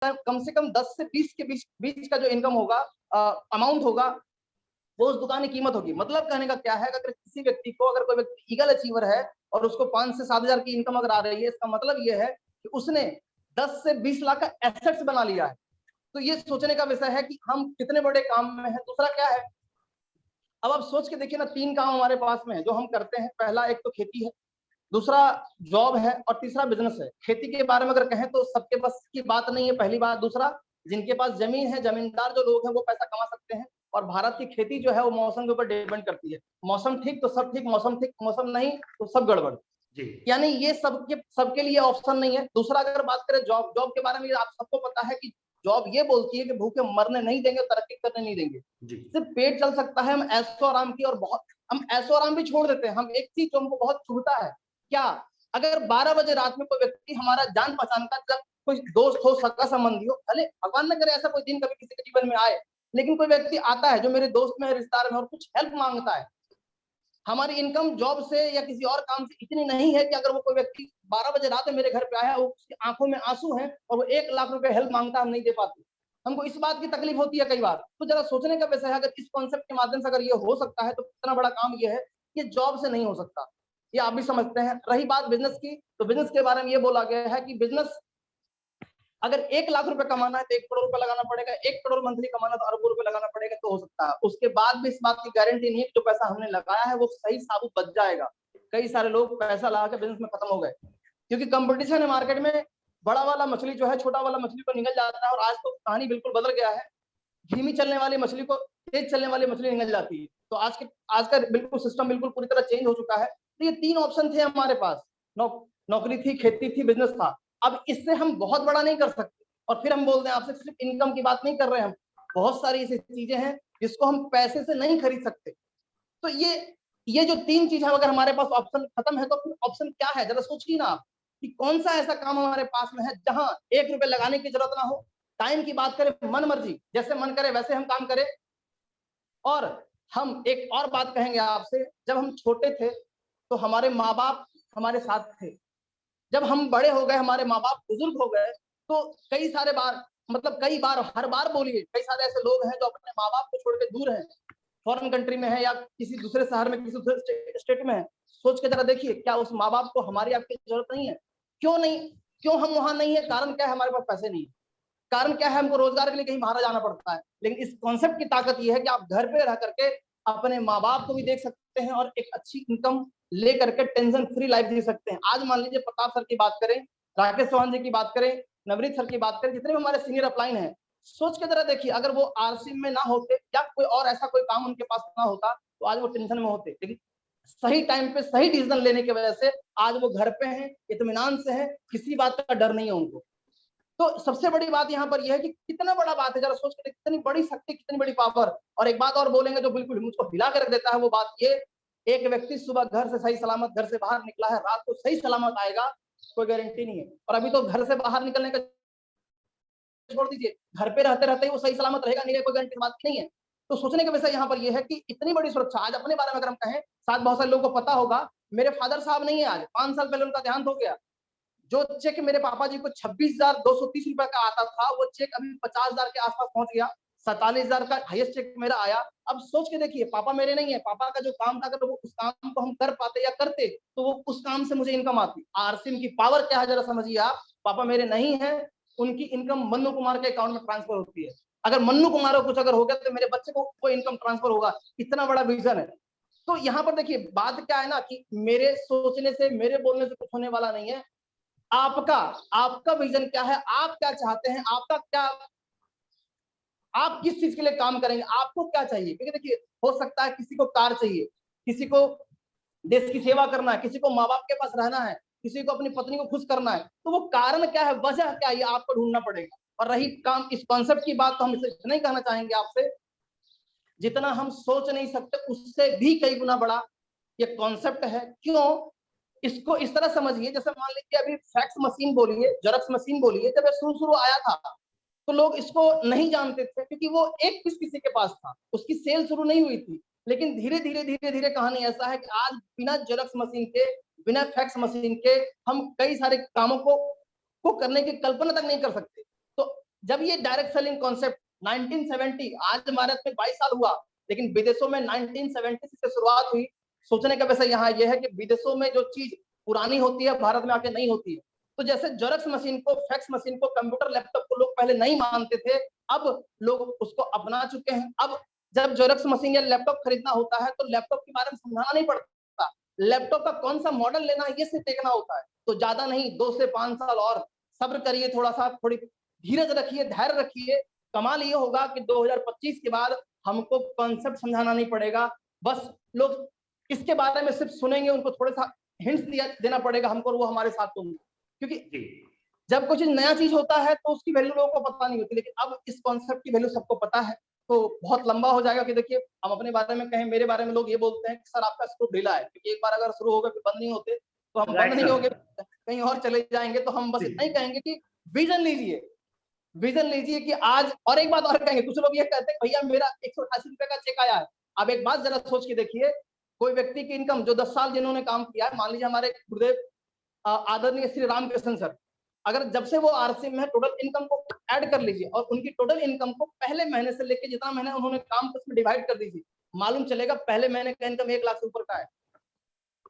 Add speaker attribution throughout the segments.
Speaker 1: कम से कम 10 से 20 के बीच का जो इनकम होगा, अमाउंट होगा, वो उस दुकान की कीमत होगी। मतलब कहने का क्या है, अगर किसी व्यक्ति को, अगर कोई व्यक्ति ईगल अचीवर है और उसको 5 से 7 हजार की इनकम अगर आ रही है, इसका मतलब ये है कि उसने 10 से 20 लाख का एसेट्स बना लिया है। तो ये सोचने का विषय है कि हम कितने बड़े काम में हैं। दूसरा क्या है, अब आप सोच के देखिए ना, 3 काम हमारे पास में है जो हम करते हैं। पहला एक तो खेती है, दूसरा जॉब है और तीसरा बिजनेस है। खेती के बारे में अगर कहें तो सबके बस की बात नहीं है, पहली बात। दूसरा, जिनके पास जमीन है, जमींदार जो लोग हैं, वो पैसा कमा सकते हैं। और भारत की खेती जो है वो मौसम के ऊपर डिपेंड करती है। मौसम ठीक तो सब ठीक, मौसम ठीक, मौसम नहीं तो सब गड़बड़ जी। यानी ये सबके लिए ऑप्शन नहीं है। दूसरा, अगर बात करें जॉब के बारे में, आप सबको पता है कि जॉब ये बोलती है कि भूखे मरने नहीं देंगे, तरक्की करने नहीं देंगे जी। सिर्फ पेट चल सकता है। हम ऐशो आराम की, और बहुत हम ऐशो आराम भी छोड़ देते हैं। हम एक चीज जो हमको बहुत छूटता है, क्या, अगर 12 बजे रात में कोई व्यक्ति हमारा जान पहचान का, जब कोई दोस्त हो, सगा संबंधी हो, भले भगवान न करे ऐसा कोई दिन कभी किसी के जीवन में आए, लेकिन कोई व्यक्ति आता है जो मेरे दोस्त में है, रिश्तेदार में, और कुछ हेल्प मांगता है। हमारी इनकम जॉब से या किसी और काम से इतनी नहीं है कि अगर वो कोई व्यक्ति 12 बजे रात में मेरे घर पे आया, उसकी आंखों में आंसू हैं और वो 1 लाख रुपए हेल्प मांगता है, हम नहीं दे पाते। हमको इस बात की तकलीफ होती है कई बार। तो जरा सोचने का विषय है, अगर इस कॉन्सेप्ट के माध्यम से अगर ये हो सकता है तो कितना बड़ा काम ये है, ये जॉब से नहीं हो सकता। ये आप भी समझते हैं। रही बात बिजनेस की, तो बिजनेस के बारे में ये बोला गया है कि बिजनेस अगर 1 लाख रुपए कमाना है तो 1 करोड़ रुपए लगाना पड़ेगा, 1 करोड़ मंथली कमाना तो अरबों रुपए लगाना पड़ेगा, तो हो सकता है। उसके बाद भी इस बात की गारंटी नहीं है कि जो पैसा हमने लगाया है वो सही साबुत बच जाएगा। कई सारे लोग पैसा लगा के बिजनेस में खत्म हो गए, क्योंकि कंपटीशन है मार्केट में। बड़ा वाला मछली जो है छोटा वाला मछली को निगल जाता है, और आज तो कहानी बिल्कुल बदल गया है। धीमी चलने वाली मछली को तेज चलने वाली मछली निगल जाती है। तो आज का बिल्कुल सिस्टम बिल्कुल पूरी तरह चेंज हो चुका है। तो ये 3 ऑप्शन थे हमारे पास, नौकरी थी, खेती थी, बिजनेस था। अब इससे हम बहुत बड़ा नहीं कर सकते। और फिर हम बोलते हैं आपसे, सिर्फ इनकम की बात नहीं कर रहे हैं हम, बहुत सारी ऐसी चीजें हैं जिसको हम पैसे से नहीं खरीद सकते। तो ये जो 3 चीज है, अगर हमारे पास ऑप्शन खत्म है तो फिर ऑप्शन क्या है, जरा सोचिए ना आप, कि कौन सा ऐसा काम हमारे पास में है जहां 1 रुपए लगाने की जरूरत ना हो। टाइम की बात करें, मन मर्जी, जैसे मन करे वैसे हम काम करें। और हम एक और बात कहेंगे आपसे, जब हम छोटे थे तो हमारे माँ बाप हमारे साथ थे। जब हम बड़े हो गए, हमारे माँ बाप बुजुर्ग हो गए, तो कई सारे बार, मतलब कई बार, हर बार बोलिए, कई सारे ऐसे लोग हैं जो अपने माँ बाप को छोड़ के दूर हैं, फॉरेन कंट्री में है या किसी दूसरे शहर में, किसी दूसरे स्टेट में है। सोच के जरा देखिए, क्या उस माँ बाप को हमारी आपकी जरूरत नहीं है? क्यों नहीं? क्यों हम वहां नहीं है? कारण क्या है? हमारे पास पैसे नहीं है। कारण क्या है? हमको रोजगार के लिए कहीं बाहर जाना पड़ता है। लेकिन इस कॉन्सेप्ट की ताकत यह है कि आप घर पे रह करके अपने माँ बाप को भी देख सकते हैं और एक अच्छी इनकम ले करके टेंशन फ्री लाइफ जी सकते हैं। आज मान लीजिए प्रताप सर की बात करें, राकेश चौहान जी की बात करें, नवनीत सर की बात करें, जितने भी हमारे सीनियर अपलाइन हैं, सोच के जरा देखिए, अगर वो आरसी में ना होते या कोई और ऐसा कोई काम उनके पास ना होता तो आज वो टेंशन में होते। लेकिन सही टाइम पे सही डिसीजन लेने की वजह से आज वो घर पे हैं, इत्मीनान से हैं, किसी बात का डर नहीं है उनको। तो सबसे बड़ी बात यहाँ पर यह है कि कितना बड़ा बात है, जरा सोच के कितनी बड़ी शक्ति, कितनी बड़ी पावर। और एक बात और बोलेंगे जो बिल्कुल मुझको हिला कर रख देता है, वो बात ये, एक व्यक्ति सुबह घर से सही सलामत घर से बाहर निकला है, रात को सही सलामत आएगा, कोई गारंटी नहीं है। और अभी तो घर से बाहर निकलने का छोड़ दीजिए, घर पे रहते रहते ही वो सही सलामत रहेगा नहीं, कोई गारंटी बात नहीं है। तो सोचने का विषय यहाँ पर यह है कि इतनी बड़ी सुरक्षा आज अपने बारे में अगर हम कहें, शायद बहुत सारे लोगों को पता होगा, मेरे फादर साहब नहीं है आज, 5 साल पहले उनका देहांत हो गया। जो चेक मेरे पापा जी को 26,230 रुपए का आता था, वो चेक अभी 50,000 के आसपास पहुंच गया। 47,000 का हाईएस्ट चेक मेरा आया। अब सोच के देखिए, पापा मेरे नहीं है, पापा का जो काम था, अगर वो उस काम को हम कर पाते या करते तो वो उस काम से मुझे इनकम आती। आरसीएम की पावर क्या है जरा समझिए आप। पापा मेरे नहीं है, उनकी इनकम मन्नू कुमार के अकाउंट में ट्रांसफर होती है। अगर मन्नू कुमार को कुछ अगर हो गया तो मेरे बच्चे को वो इनकम ट्रांसफर होगा। इतना बड़ा विजन है। तो यहाँ पर देखिए, बात क्या है ना, कि मेरे सोचने से, मेरे बोलने से कुछ होने वाला नहीं है। आपका आपका विजन क्या है? आप क्या चाहते हैं? आपका क्या, आप किस चीज के लिए काम करेंगे? आपको क्या चाहिए? क्योंकि देखिए, हो सकता है किसी को कार चाहिए, किसी को देश की सेवा करना है, किसी को माँ बाप के पास रहना है, किसी को अपनी पत्नी को खुश करना है। तो वो कारण क्या है, वजह क्या है, ये आपको ढूंढना पड़ेगा। और रही काम इस कॉन्सेप्ट की बात, तो हम इसे इतना ही कहना चाहेंगे आपसे, जितना हम सोच नहीं सकते उससे भी कई गुना बड़ा ये कॉन्सेप्ट है। क्यों? इसको इस तरह समझिए, जैसे मान लीजिए अभी फैक्स मशीन बोलिए, जेरॉक्स मशीन बोलिए, जब ये शुरू शुरू आया था तो लोग इसको नहीं जानते थे, क्योंकि वो एक पीस किसी के पास था, उसकी सेल शुरू नहीं हुई थी। लेकिन धीरे धीरे धीरे धीरे कहानी ऐसा है कि आज बिना जेरॉक्स मशीन के, बिना फैक्स मशीन के हम कई सारे कामों को करने की कल्पना तक नहीं कर सकते। तो जब ये डायरेक्ट सेलिंग कॉन्सेप्ट 1970, आज भारत में 22 साल हुआ, लेकिन विदेशों में 1970 से शुरुआत हुई। सोचने का विषय यहाँ यह है कि विदेशों में जो चीज पुरानी होती है भारत में आके नहीं होती है। तो जैसे जेरॉक्स मशीन को, फैक्स मशीन को, कंप्यूटर लैपटॉप को लोग पहले नहीं मानते थे, अब लोग उसको अपना चुके हैं। अब जब जेरॉक्स मशीन या लैपटॉप खरीदना होता है तो लैपटॉप के बारे में समझाना नहीं पड़ता, लैपटॉप का कौन सा मॉडल लेना है ये सिर्फ देखना होता है। तो ज्यादा नहीं, 2 से 5 साल और सब्र करिए, थोड़ा सा थोड़ी धीरज रखिए, धैर्य रखिए। कमाल ये होगा कि 2025 के बाद हमको कॉन्सेप्ट समझाना नहीं पड़ेगा, बस लोग इसके बारे में सिर्फ सुनेंगे, उनको थोड़ा सा हिंट्स देना पड़ेगा हमको, और वो हमारे साथ होंगे। क्योंकि जब कुछ नया चीज होता है तो उसकी वैल्यू लोगों को पता नहीं होती, लेकिन अब इस कॉन्सेप्ट की वैल्यू सबको पता है। तो बहुत लंबा हो जाएगा कि देखिए हम अपने बारे में कहें, मेरे बारे में लोग ये बोलते हैं कि सर आपका स्क्रू ढीला है, क्योंकि एक बार अगर शुरू हो गए फिर बंद नहीं होते, तो हम बंद नहीं होंगे, कहीं और चले जाएंगे। तो हम बस इतना ही कहेंगे कि विजन लीजिए, विजन लीजिए कि आज। और एक बात और कहेंगे, कुछ लोग ये कहते हैं भैया मेरा 188 रुपए का चेक आया है। अब एक बात जरा सोच के देखिए, कोई व्यक्ति की इनकम जो 10 साल जिन्होंने काम किया है, मान लीजिए हमारे गुरुदेव आदरणीय श्री रामकृष्ण सर, अगर जब से वो आरसी में है, टोटल इनकम को ऐड कर लीजिए और उनकी टोटल इनकम को पहले महीने से लेके जितना महीने उन्होंने काम उसमें डिवाइड कर दीजिए, मालूम चलेगा पहले महीने का इनकम 1 लाख से ऊपर का है।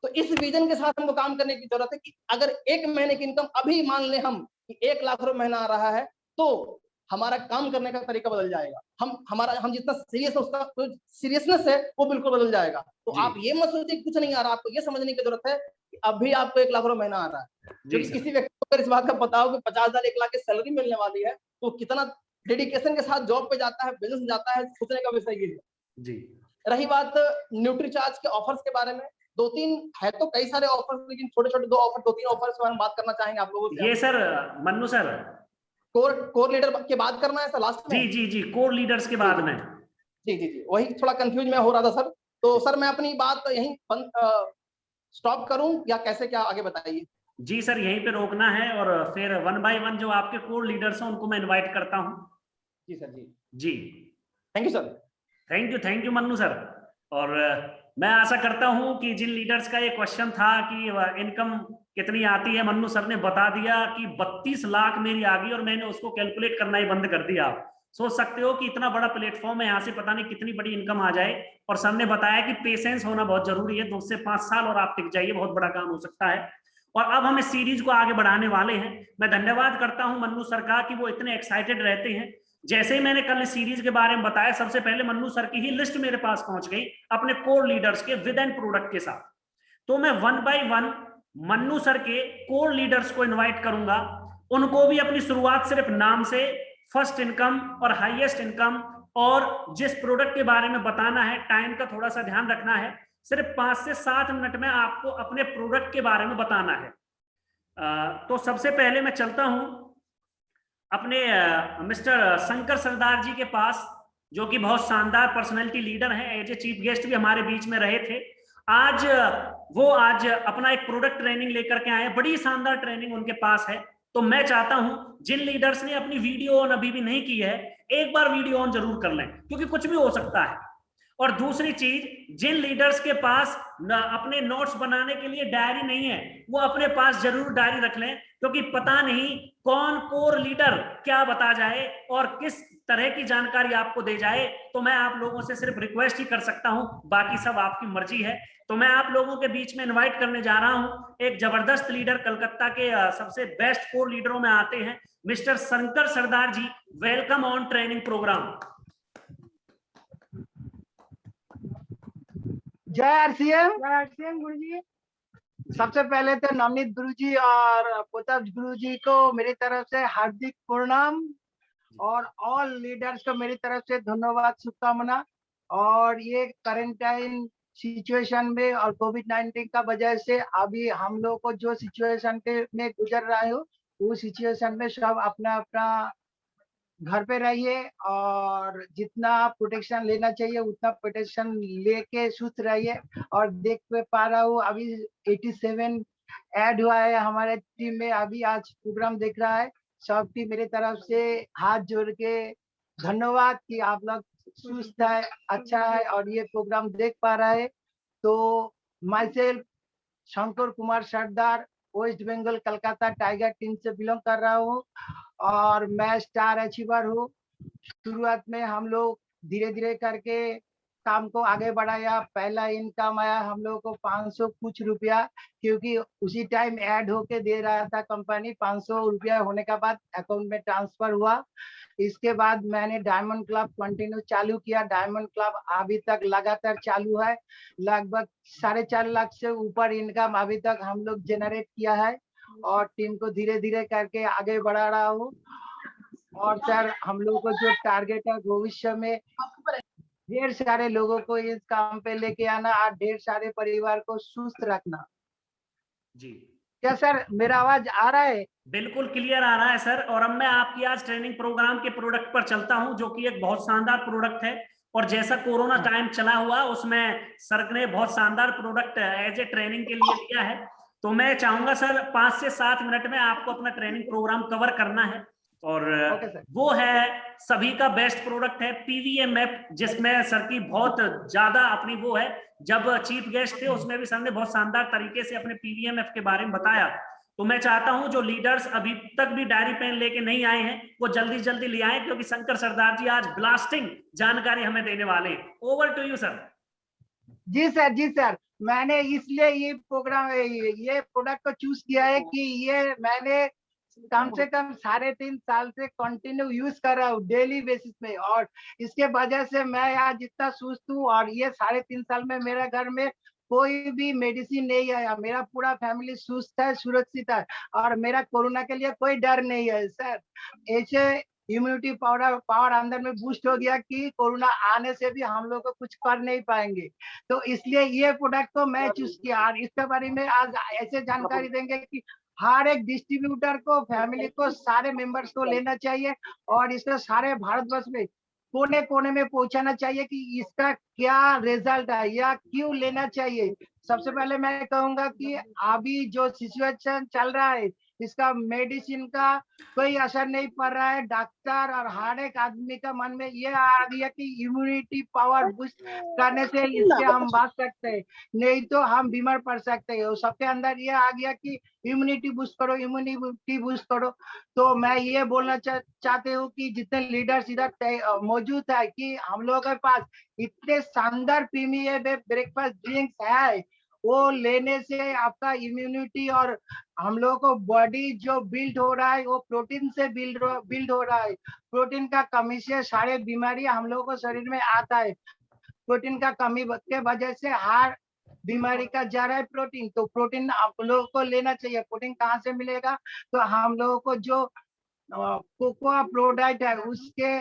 Speaker 1: तो इस विजन के साथ हमको काम करने की जरूरत है कि अगर 1 महीने की इनकम अभी मान ले हम कि 1 लाख रुपए महीना आ रहा है, तो हमारा काम करने का तरीका बदल जाएगा। हम जितना सीरियस उसका सीरियसनेस है वो बिल्कुल बदल जाएगा। तो आप ये मत सोचिए कुछ नहीं आ रहा, आपको ये समझने की जरूरत है कि अभी आपको 1 लाख रुपए महीना आ रहा है। क्योंकि किसी व्यक्ति को अगर इस बात का पता हो कि 50,000 1 लाख की सैलरी मिलने वाली है, तो कितना डेडिकेशन के साथ जॉब पे जाता है, बिजनेस जाता है, सोचने का विषय ये है जी। रही बात न्यूट्रीचार्ज के ऑफर्स के बारे में, 2-3 है तो कई सारे ऑफर्स, लेकिन छोटे-छोटे 2-3 ऑफर्स पर हम बात करना चाहेंगे आप लोगों से।
Speaker 2: ये sir Mannu sir
Speaker 1: core leader के बात करना है सर लास्ट में?
Speaker 2: जी कोर लीडर्स के बाद में।
Speaker 1: जी वही थोड़ा कंफ्यूज मैं हो रहा था सर। तो सर मैं अपनी बात यहीं स्टॉप करूं या कैसे, क्या आगे बताइए?
Speaker 2: जी सर यहीं पे रोकना है और फिर 1 बाय 1 जो आपके कोर लीडर्स हैं उनको मैं इनवाइट करता हूं।
Speaker 1: जी sir
Speaker 2: ji
Speaker 1: thank you sir.
Speaker 2: Thank you Mannu sir. और मैं आशा करता हूं कि जिन लीडर्स का ये क्वेश्चन था कि इनकम कितनी आती है, मन्नू सर ने बता दिया कि 32 लाख मेरी आ गई और मैंने उसको कैलकुलेट करना ही बंद कर दिया। आप सोच सकते हो कि इतना बड़ा प्लेटफॉर्म है, यहाँ से पता नहीं कितनी बड़ी इनकम आ जाए। और सर ने बताया कि पेशेंस होना बहुत जरूरी है, 2 से 5 साल और आप टिक जाइए, बहुत बड़ा काम हो सकता है। और अब हम इस सीरीज को आगे बढ़ाने वाले हैं। मैं धन्यवाद करता हूं मन्नू सर का कि वो इतने एक्साइटेड रहते हैं। जैसे ही मैंने कल इस सीरीज के बारे में बताया, सबसे पहले मन्नू सर की ही लिस्ट मेरे पास पहुंच गई अपने कोर लीडर्स के विद एंड प्रोडक्ट के साथ। तो मैं 1 बाय 1 मन्नू सर के कोर लीडर्स को इनवाइट करूंगा। उनको भी अपनी शुरुआत सिर्फ नाम से, फर्स्ट इनकम और हाईएस्ट इनकम और जिस प्रोडक्ट के बारे में बताना है, टाइम का थोड़ा सा ध्यान रखना है, सिर्फ 5 से 7 मिनट में आपको अपने प्रोडक्ट के बारे में बताना है। तो सबसे पहले मैं चलता हूं अपने मिस्टर शंकर सरदार जी के पास, जो कि बहुत शानदार पर्सनैलिटी लीडर हैं, एज ए चीफ गेस्ट भी हमारे बीच में रहे थे। आज वो अपना एक प्रोडक्ट ट्रेनिंग लेकर के आए, बड़ी शानदार ट्रेनिंग उनके पास है। तो मैं चाहता हूं जिन लीडर्स ने अपनी वीडियो ऑन अभी भी नहीं की है, एक बार वीडियो ऑन जरूर कर लें, क्योंकि कुछ भी हो सकता है। और दूसरी चीज, जिन लीडर्स के पास अपने नोट्स बनाने के लिए डायरी नहीं है, वो अपने पास जरूर डायरी रख लें, क्योंकि पता नहीं कौन कोर लीडर क्या बता जाए और किस तरह की जानकारी आपको दे जाए। तो मैं आप लोगों से सिर्फ रिक्वेस्ट ही कर सकता हूं, बाकी सब आपकी मर्जी है। तो मैं आप लोगों के बीच में इनवाइट करने जा रहा हूं एक जबरदस्त लीडर, कलकत्ता के सबसे बेस्ट कोर लीडरों में आते हैं, mister Shankar Sardar ji. Welcome on training programme.
Speaker 3: जय आरसीएम गुरु जी। सबसे पहले तो नवनीत गुरु जी और पोतप गुरु जी को मेरी तरफ से हार्दिक प्रणाम और ऑल लीडर्स को मेरी तरफ से धन्यवाद, शुभकामना। और ये क्वारंटाइन सिचुएशन में और कोविड-19 का वजह से अभी हम लोग को जो सिचुएशन के में गुजर रहे हो, वो सिचुएशन में सब अपना अपना घर पे रहिए और जितना प्रोटेक्शन लेना चाहिए उतना प्रोटेक्शन लेके सुस्त रहिए। और देख पे पा रहा हूँ अभी 87 ऐड हुआ है हमारे टीम में, अभी आज प्रोग्राम देख रहा है। सब की मेरी तरफ से हाथ जोड़ के धन्यवाद कि आप लोग सुस्त है, अच्छा है और ये प्रोग्राम देख पा रहा है। तो myself Shankar Kumar Sardar, West Bengal Calcutta tiger team से बिलोंग कर रहा हूँ और मैं स्टार अचीवर हूँ। शुरुआत में हम लोग धीरे धीरे करके काम को आगे बढ़ाया। पहला इनकम आया हम लोग को 500 कुछ रुपया, क्योंकि उसी टाइम ऐड होके दे रहा था कंपनी। 500 रुपया होने के बाद अकाउंट में ट्रांसफर हुआ। इसके बाद मैंने डायमंड क्लब कंटिन्यू चालू किया। डायमंड क्लब अभी तक लगातार चालू है। लगभग 4.5 लाख से ऊपर इनकम अभी तक हम लोग जनरेट किया है और टीम को धीरे धीरे करके आगे बढ़ा रहा हूँ। और सर हम लोग को जो टारगेट है भविष्य में ढेर सारे लोगों को इस काम पे लेके आना और ढेर सारे परिवार को सुस्त रखना।
Speaker 2: जी
Speaker 3: क्या सर मेरा आवाज आ रहा है?
Speaker 2: बिल्कुल क्लियर आ रहा है सर। और अब मैं आपकी आज ट्रेनिंग प्रोग्राम के प्रोडक्ट पर चलता हूं, जो कि एक बहुत शानदार प्रोडक्ट है। और जैसा कोरोना टाइम चला हुआ उसमें सर ने बहुत शानदार प्रोडक्ट एज ए ट्रेनिंग के लिए लिया है। तो मैं चाहूंगा सर 5 से 7 मिनट में आपको अपना ट्रेनिंग प्रोग्राम कवर करना है। और वो है सभी का बेस्ट प्रोडक्ट है पीवीएम ऐप, जिसमें सर की बहुत ज्यादा अपनी वो है। जब चीफ गेस्ट थे उसमें भी सर ने बहुत शानदार तरीके से अपने पीवीएम ऐप के बारे में बताया। तो मैं चाहता हूं जो लीडर्स अभी तक भी डायरी पेन लेके नहीं आए हैं वो जल्दी जल्दी ले आए, क्योंकि शंकर सरदार जी आज ब्लास्टिंग जानकारी हमें देने वाले हैं। Over to you sir.
Speaker 3: जी सर, जी सर। मैंने इसलिए ये प्रोग्राम ये प्रोडक्ट को चूज किया है कि ये मैंने कम से कम 3.5 साल से कंटिन्यू यूज कर रहा हूँ डेली बेसिस में। और इसके वजह से मैं आज इतना सुस्त हूँ। और ये 3.5 साल में मेरे घर में कोई भी मेडिसिन नहीं आया। मेरा पूरा फैमिली सुस्त है, सुरक्षित है और मेरा कोरोना के लिए कोई डर नहीं है सर। ऐसे इम्यूनिटी पावर अंदर में बूस्ट हो गया कि कोरोना आने से भी हम लोग को कुछ कर नहीं पाएंगे। तो इसलिए ये प्रोडक्ट को मैं चूज किया। और इसके बारे में आज ऐसे जानकारी देंगे कि हर एक डिस्ट्रीब्यूटर को, फैमिली को, सारे मेंबर्स को लेना चाहिए और इसको सारे भारतवर्ष में कोने कोने में पहुंचाना चाहिए कि इसका क्या रिजल्ट है या क्यों लेना चाहिए। सबसे पहले मैं कहूंगा कि अभी जो सिचुएशन चल रहा है इसका मेडिसिन का कोई असर नहीं पड़ रहा है। डॉक्टर और हर एक आदमी का मन में ये आ गया कि इम्यूनिटी पावर बूस्ट करने से इससे हम बच सकते हैं, नहीं तो हम बीमार पड़ सकते हैं। सबके अंदर ये आ गया कि इम्यूनिटी बूस्ट करो, इम्यूनिटी बूस्ट करो। तो मैं ये बोलना चाहते हूँ कि जितने लीडर्स इधर मौजूद है कि हम लोगों के पास इतने शानदार प्रीमियम ब्रेकफास्ट ड्रिंक्स है, वो लेने से आपका इम्यूनिटी और हम लोगों को बॉडी जो बिल्ड हो रहा है वो प्रोटीन से बिल्ड हो रहा है। प्रोटीन का कमी से सारे बीमारी हम लोगों को शरीर में आता है। प्रोटीन का कमी के वजह से हर बीमारी का जड़ है प्रोटीन। तो प्रोटीन आप लोगों को लेना चाहिए। प्रोटीन कहाँ से मिलेगा? तो हम लोगों को जो कोकोआ प्रोडक्ट है उसके,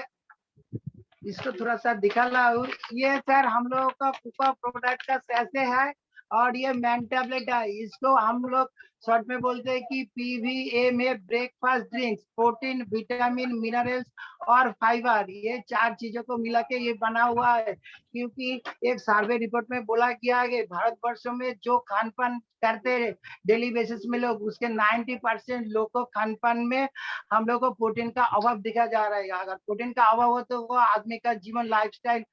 Speaker 3: इसको थोड़ा सा दिखाना हूँ। ये सर हम लोगों का कोकोआ प्रोडक्ट का सैसे है और ये मैन टैबलेट है। इसको हम लोग शॉर्ट में बोलते हैं कि पीवीए में breakfast drinks, protein, vitamin, minerals और फाइबर, ये 4 चीजों को मिला के ये बना हुआ है। क्योंकि एक सर्वे रिपोर्ट में बोला गया है कि भारतवर्ष में जो खान पान करते हैं डेली बेसिस में लोग, उसके 90% लोग को खान पान में हम लोग को प्रोटीन का अभाव दिखा जा रहा है। अगर प्रोटीन का अभाव हो तो वो आदमी का जीवन, लाइफस्टाइल,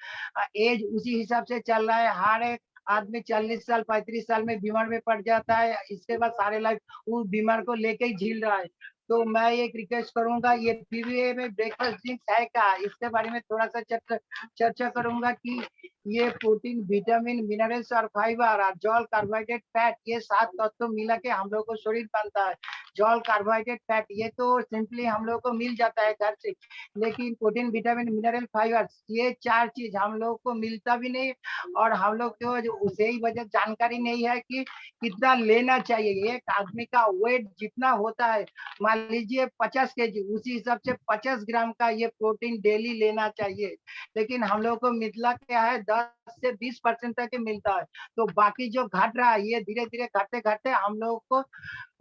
Speaker 3: एज उसी हिसाब से चल रहा है। हर एक आदमी 40 साल 35 साल में बीमार में पड़ जाता है। इसके बाद सारे लाइफ उस बीमार को लेके ही झील रहा है। तो मैं एक रिक्वेस्ट करूंगा, ये पीवीए में ब्रेकफास्ट ड्रिंक्स है क्या, इसके बारे में थोड़ा सा चर्चा करूंगा कि ये प्रोटीन, विटामिन, मिनरल्स और फाइबर और जल, कार्बोहाइड्रेट, फैट, ये 7 तत्व मिला के हम लोग को शरीर बनता है। जल, कार्बोहाइड्रेट, फैट ये तो सिंपली हम लोग को मिल जाता है घर से, लेकिन प्रोटीन, विटामिन, मिनरल, फाइबर ये 4 चीज हम लोग को मिलता भी नहीं और हम लोग को उसे ही वजह जानकारी नहीं है कि कितना लेना चाहिए। एक आदमी का वेट जितना होता है, मान लीजिए 50 केजी, उसी हिसाब से 50 ग्राम का ये प्रोटीन डेली लेना चाहिए। लेकिन हम लोग को मिला क्या है 10 से 20% तक मिलता है। तो बाकी जो घट रहा है ये धीरे धीरे घटते घटते हम लोग को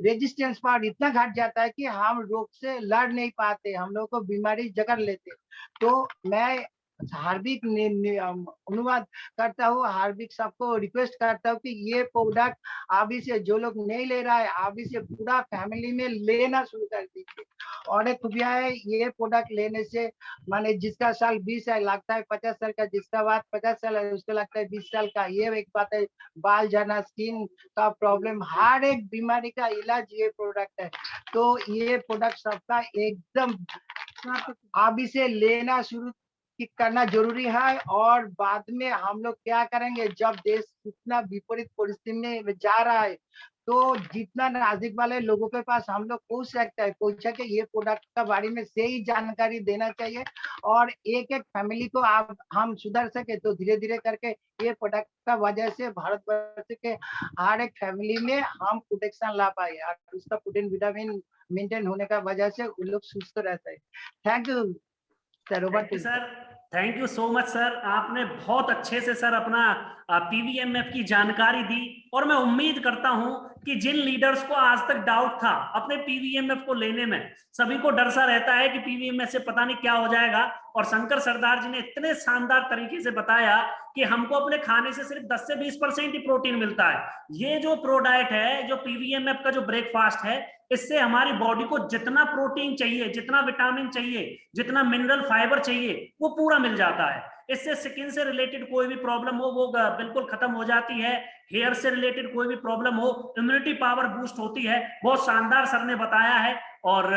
Speaker 3: रेजिस्टेंस पावर इतना घट जाता है कि हम रोग से लड़ नहीं पाते, हम लोग को बीमारी जकड़ लेते। तो मैं हार्दिक अनुवाद करता हूँ, हार्दिक सबको रिक्वेस्ट करता हूँ कि ये प्रोडक्ट अभी से जो लोग नहीं ले रहा है अभी से पूरा फैमिली में लेना शुरू कर दीजिए। और एक खुबिया है, ये प्रोडक्ट लेने से माने जिसका साल 20 है लगता है 50 साल का, जिसका बात 50 साल है उसको लगता है 20 साल का। ये एक बात है, बाल झड़ना, स्किन का प्रॉब्लम, हर एक बीमारी का इलाज ये प्रोडक्ट है। तो ये प्रोडक्ट सबका एकदम अभी से लेना शुरू करना जरूरी है। और बाद में हम लोग क्या करेंगे, जब देश इतना विपरीत परिस्थिति में जा रहा है तो जितना नजदीक वाले लोगों के पास हम लोग पहुंच सकते हैं, पहुंचा के ये प्रोडक्ट के बारे में सही जानकारी देना चाहिए। और एक एक फैमिली को आप हम सुधार सके तो धीरे धीरे करके ये प्रोडक्ट का वजह से भारतवर्ष के हर एक फैमिली में हम प्रोटेक्शन ला पाए और उसका प्रोटीन विटामिन मेंटेन होने का वजह से उन लोग सुस्त रहते हैं। Thank you sir. Over to
Speaker 2: sir, thank you so much sir. आपने बहुत अच्छे से सर अपना पीवीएमएफ की जानकारी दी और मैं उम्मीद करता हूं कि जिन लीडर्स को आज तक डाउट था अपने पीवीएमएफ को लेने में, सभी को डर सा रहता है कि पीवीएमएफ से पता नहीं क्या हो जाएगा, और शंकर सरदार जी ने इतने शानदार तरीके से बताया कि हमको अपने खाने से सिर्फ 10 से 20% ही प्रोटीन मिलता है। ये जो प्रो डाइट है, जो पीवीएमएफ का जो ब्रेकफास्ट है, इससे हमारी बॉडी को जितना प्रोटीन चाहिए, जितना विटामिन चाहिए, जितना मिनरल फाइबर चाहिए, वो पूरा मिल जाता है। इससे स्किन से रिलेटेड कोई भी प्रॉब्लम हो वो बिल्कुल खत्म हो जाती है। हेयर से रिलेटेड कोई भी प्रॉब्लम हो, इम्यूनिटी पावर बूस्ट होती है। बहुत शानदार सर ने बताया है और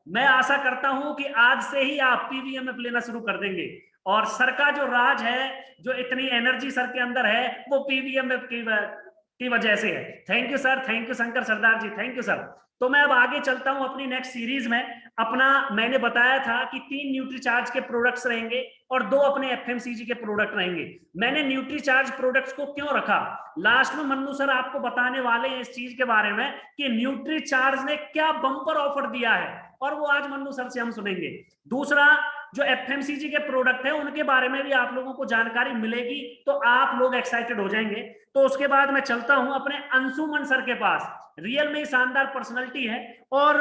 Speaker 2: मैं आशा करता हूं कि आज से ही आप पीवीएमएफ लेना शुरू कर देंगे और सर का जो राज है, जो इतनी एनर्जी सर के अंदर है, वो पीवीएमएफ की वजह से है। Thank you sir, thank you Shankar Sardar ji, thank you sir. तो मैं अब आगे चलता हूं अपनी नेक्स्ट सीरीज में। अपना मैंने बताया था कि 3 न्यूट्रीचार्ज के प्रोडक्ट्स रहेंगे और 2 अपने एफएमसीजी के प्रोडक्ट रहेंगे। मैंने न्यूट्रीचार्ज प्रोडक्ट्स को क्यों रखा, लास्ट में मन्नू सर आपको बताने वाले हैं इस चीज के बारे में कि न्यूट्रीचार्ज ने क्या बम्पर ऑफर दिया है, और वो आज मन्नू सर से हम सुनेंगे। दूसरा, जो एफएमसीजी के प्रोडक्ट है उनके बारे में भी आप लोगों को जानकारी मिलेगी, तो आप लोग एक्साइटेड हो जाएंगे। तो उसके बाद मैं चलता हूं अपने अंशुमन सर के पास, रियल में शानदार पर्सनालिटी है और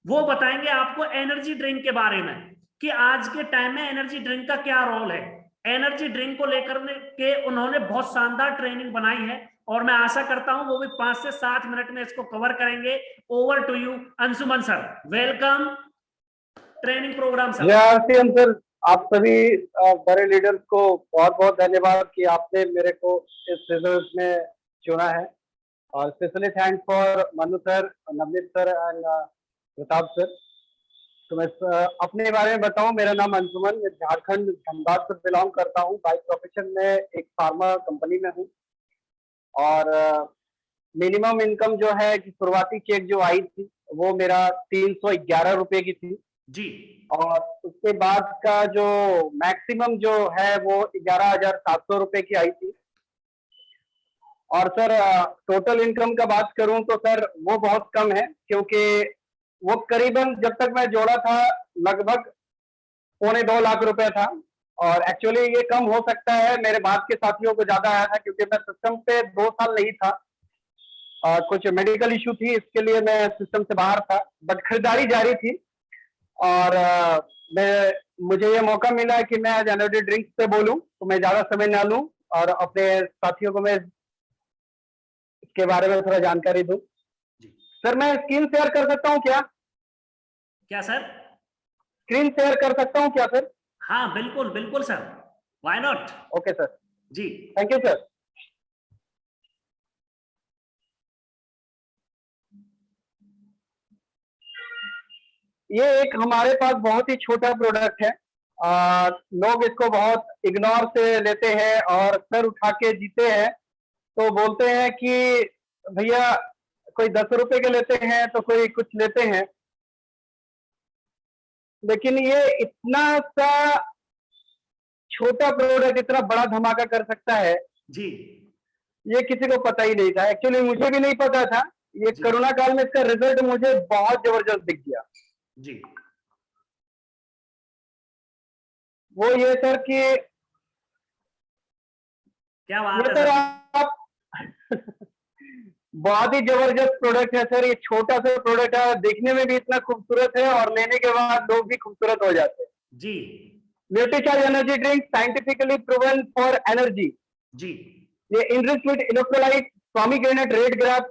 Speaker 2: वो बताएंगे आपको एनर्जी ड्रिंक के बारे में कि आज के टाइम में एनर्जी ड्रिंक का क्या रोल है। एनर्जी ड्रिंक को लेकर के उन्होंने बहुत शानदार ट्रेनिंग बनाई है और मैं आशा करता हूं वो भी 5 से 7 मिनट में इसको कवर करेंगे। Over to you Anshuman sir, welcome training programme sir.
Speaker 4: Sir, आप सभी बड़े लीडर्स को बहुत बहुत धन्यवाद कि आपने मेरे को इस रिजल्ट में चुना है, और specially thanks for Manu sir, Navneet sir and Pratap sir. तो मैं अपने बारे में बताऊं, मेरा नाम अंशुमन, मैं झारखंड धनबाद से बिलोंग करता हूं। बाय प्रोफेशन में एक फार्मा कंपनी में हूं और मिनिमम इनकम जो है कि शुरुआती चेक जो आई थी वो मेरा 311 रुपए की थी
Speaker 2: जी,
Speaker 4: और उसके बाद का जो मैक्सिमम जो है वो 11,700 रुपए की आई थी। और सर टोटल इनकम का बात करूं तो सर वो बहुत कम है, क्योंकि वो करीबन जब तक मैं जोड़ा था लगभग 2.25 लाख रुपए था। और एक्चुअली ये कम हो सकता है, मेरे बाद के साथियों को ज्यादा आया था क्योंकि मैं सिस्टम पे 2 साल नहीं था और कुछ मेडिकल इशू थी, इसके लिए मैं सिस्टम से बाहर था, बट खरीदारी जारी थी। और मुझे ये मौका मिला कि मैं आज एनर्जी ड्रिंक्स पे बोलूं, तो मैं ज्यादा समय ना लूं और अपने साथियों को मैं इसके बारे में थोड़ा जानकारी दूं। सर मैं स्क्रीन शेयर कर सकता हूं क्या?
Speaker 2: क्या सर?
Speaker 4: स्क्रीन शेयर कर सकता हूं क्या सर?
Speaker 2: हाँ बिल्कुल बिल्कुल sir, why not.
Speaker 4: Okay sir
Speaker 2: ji,
Speaker 4: thank you sir. ये एक हमारे पास बहुत ही छोटा प्रोडक्ट है, लोग इसको बहुत इग्नोर से लेते हैं और सर उठा के जीते हैं। तो बोलते हैं कि भैया कोई 10 रुपए के लेते हैं तो कोई कुछ लेते हैं, लेकिन ये इतना सा छोटा प्रोडक्ट इतना बड़ा धमाका कर सकता है
Speaker 2: जी,
Speaker 4: ये किसी को पता ही नहीं था। एक्चुअली मुझे भी नहीं पता था। ये कोरोना काल में इसका रिजल्ट मुझे बहुत जबरदस्त दिख गया
Speaker 2: जी।
Speaker 4: वो ये सर कि
Speaker 2: क्या बात
Speaker 4: ये
Speaker 2: है
Speaker 4: सर
Speaker 2: सर?
Speaker 4: आप बहुत ही जबरदस्त प्रोडक्ट है सर। ये छोटा सा प्रोडक्ट है, देखने में भी इतना खूबसूरत है और लेने के बाद लोग भी खूबसूरत हो जाते हैं।
Speaker 2: जी,
Speaker 4: Nutricharge energy drink scientifically proven for energy.
Speaker 2: जी
Speaker 4: ये enriched with electrolyte, pomegranate, red grapes,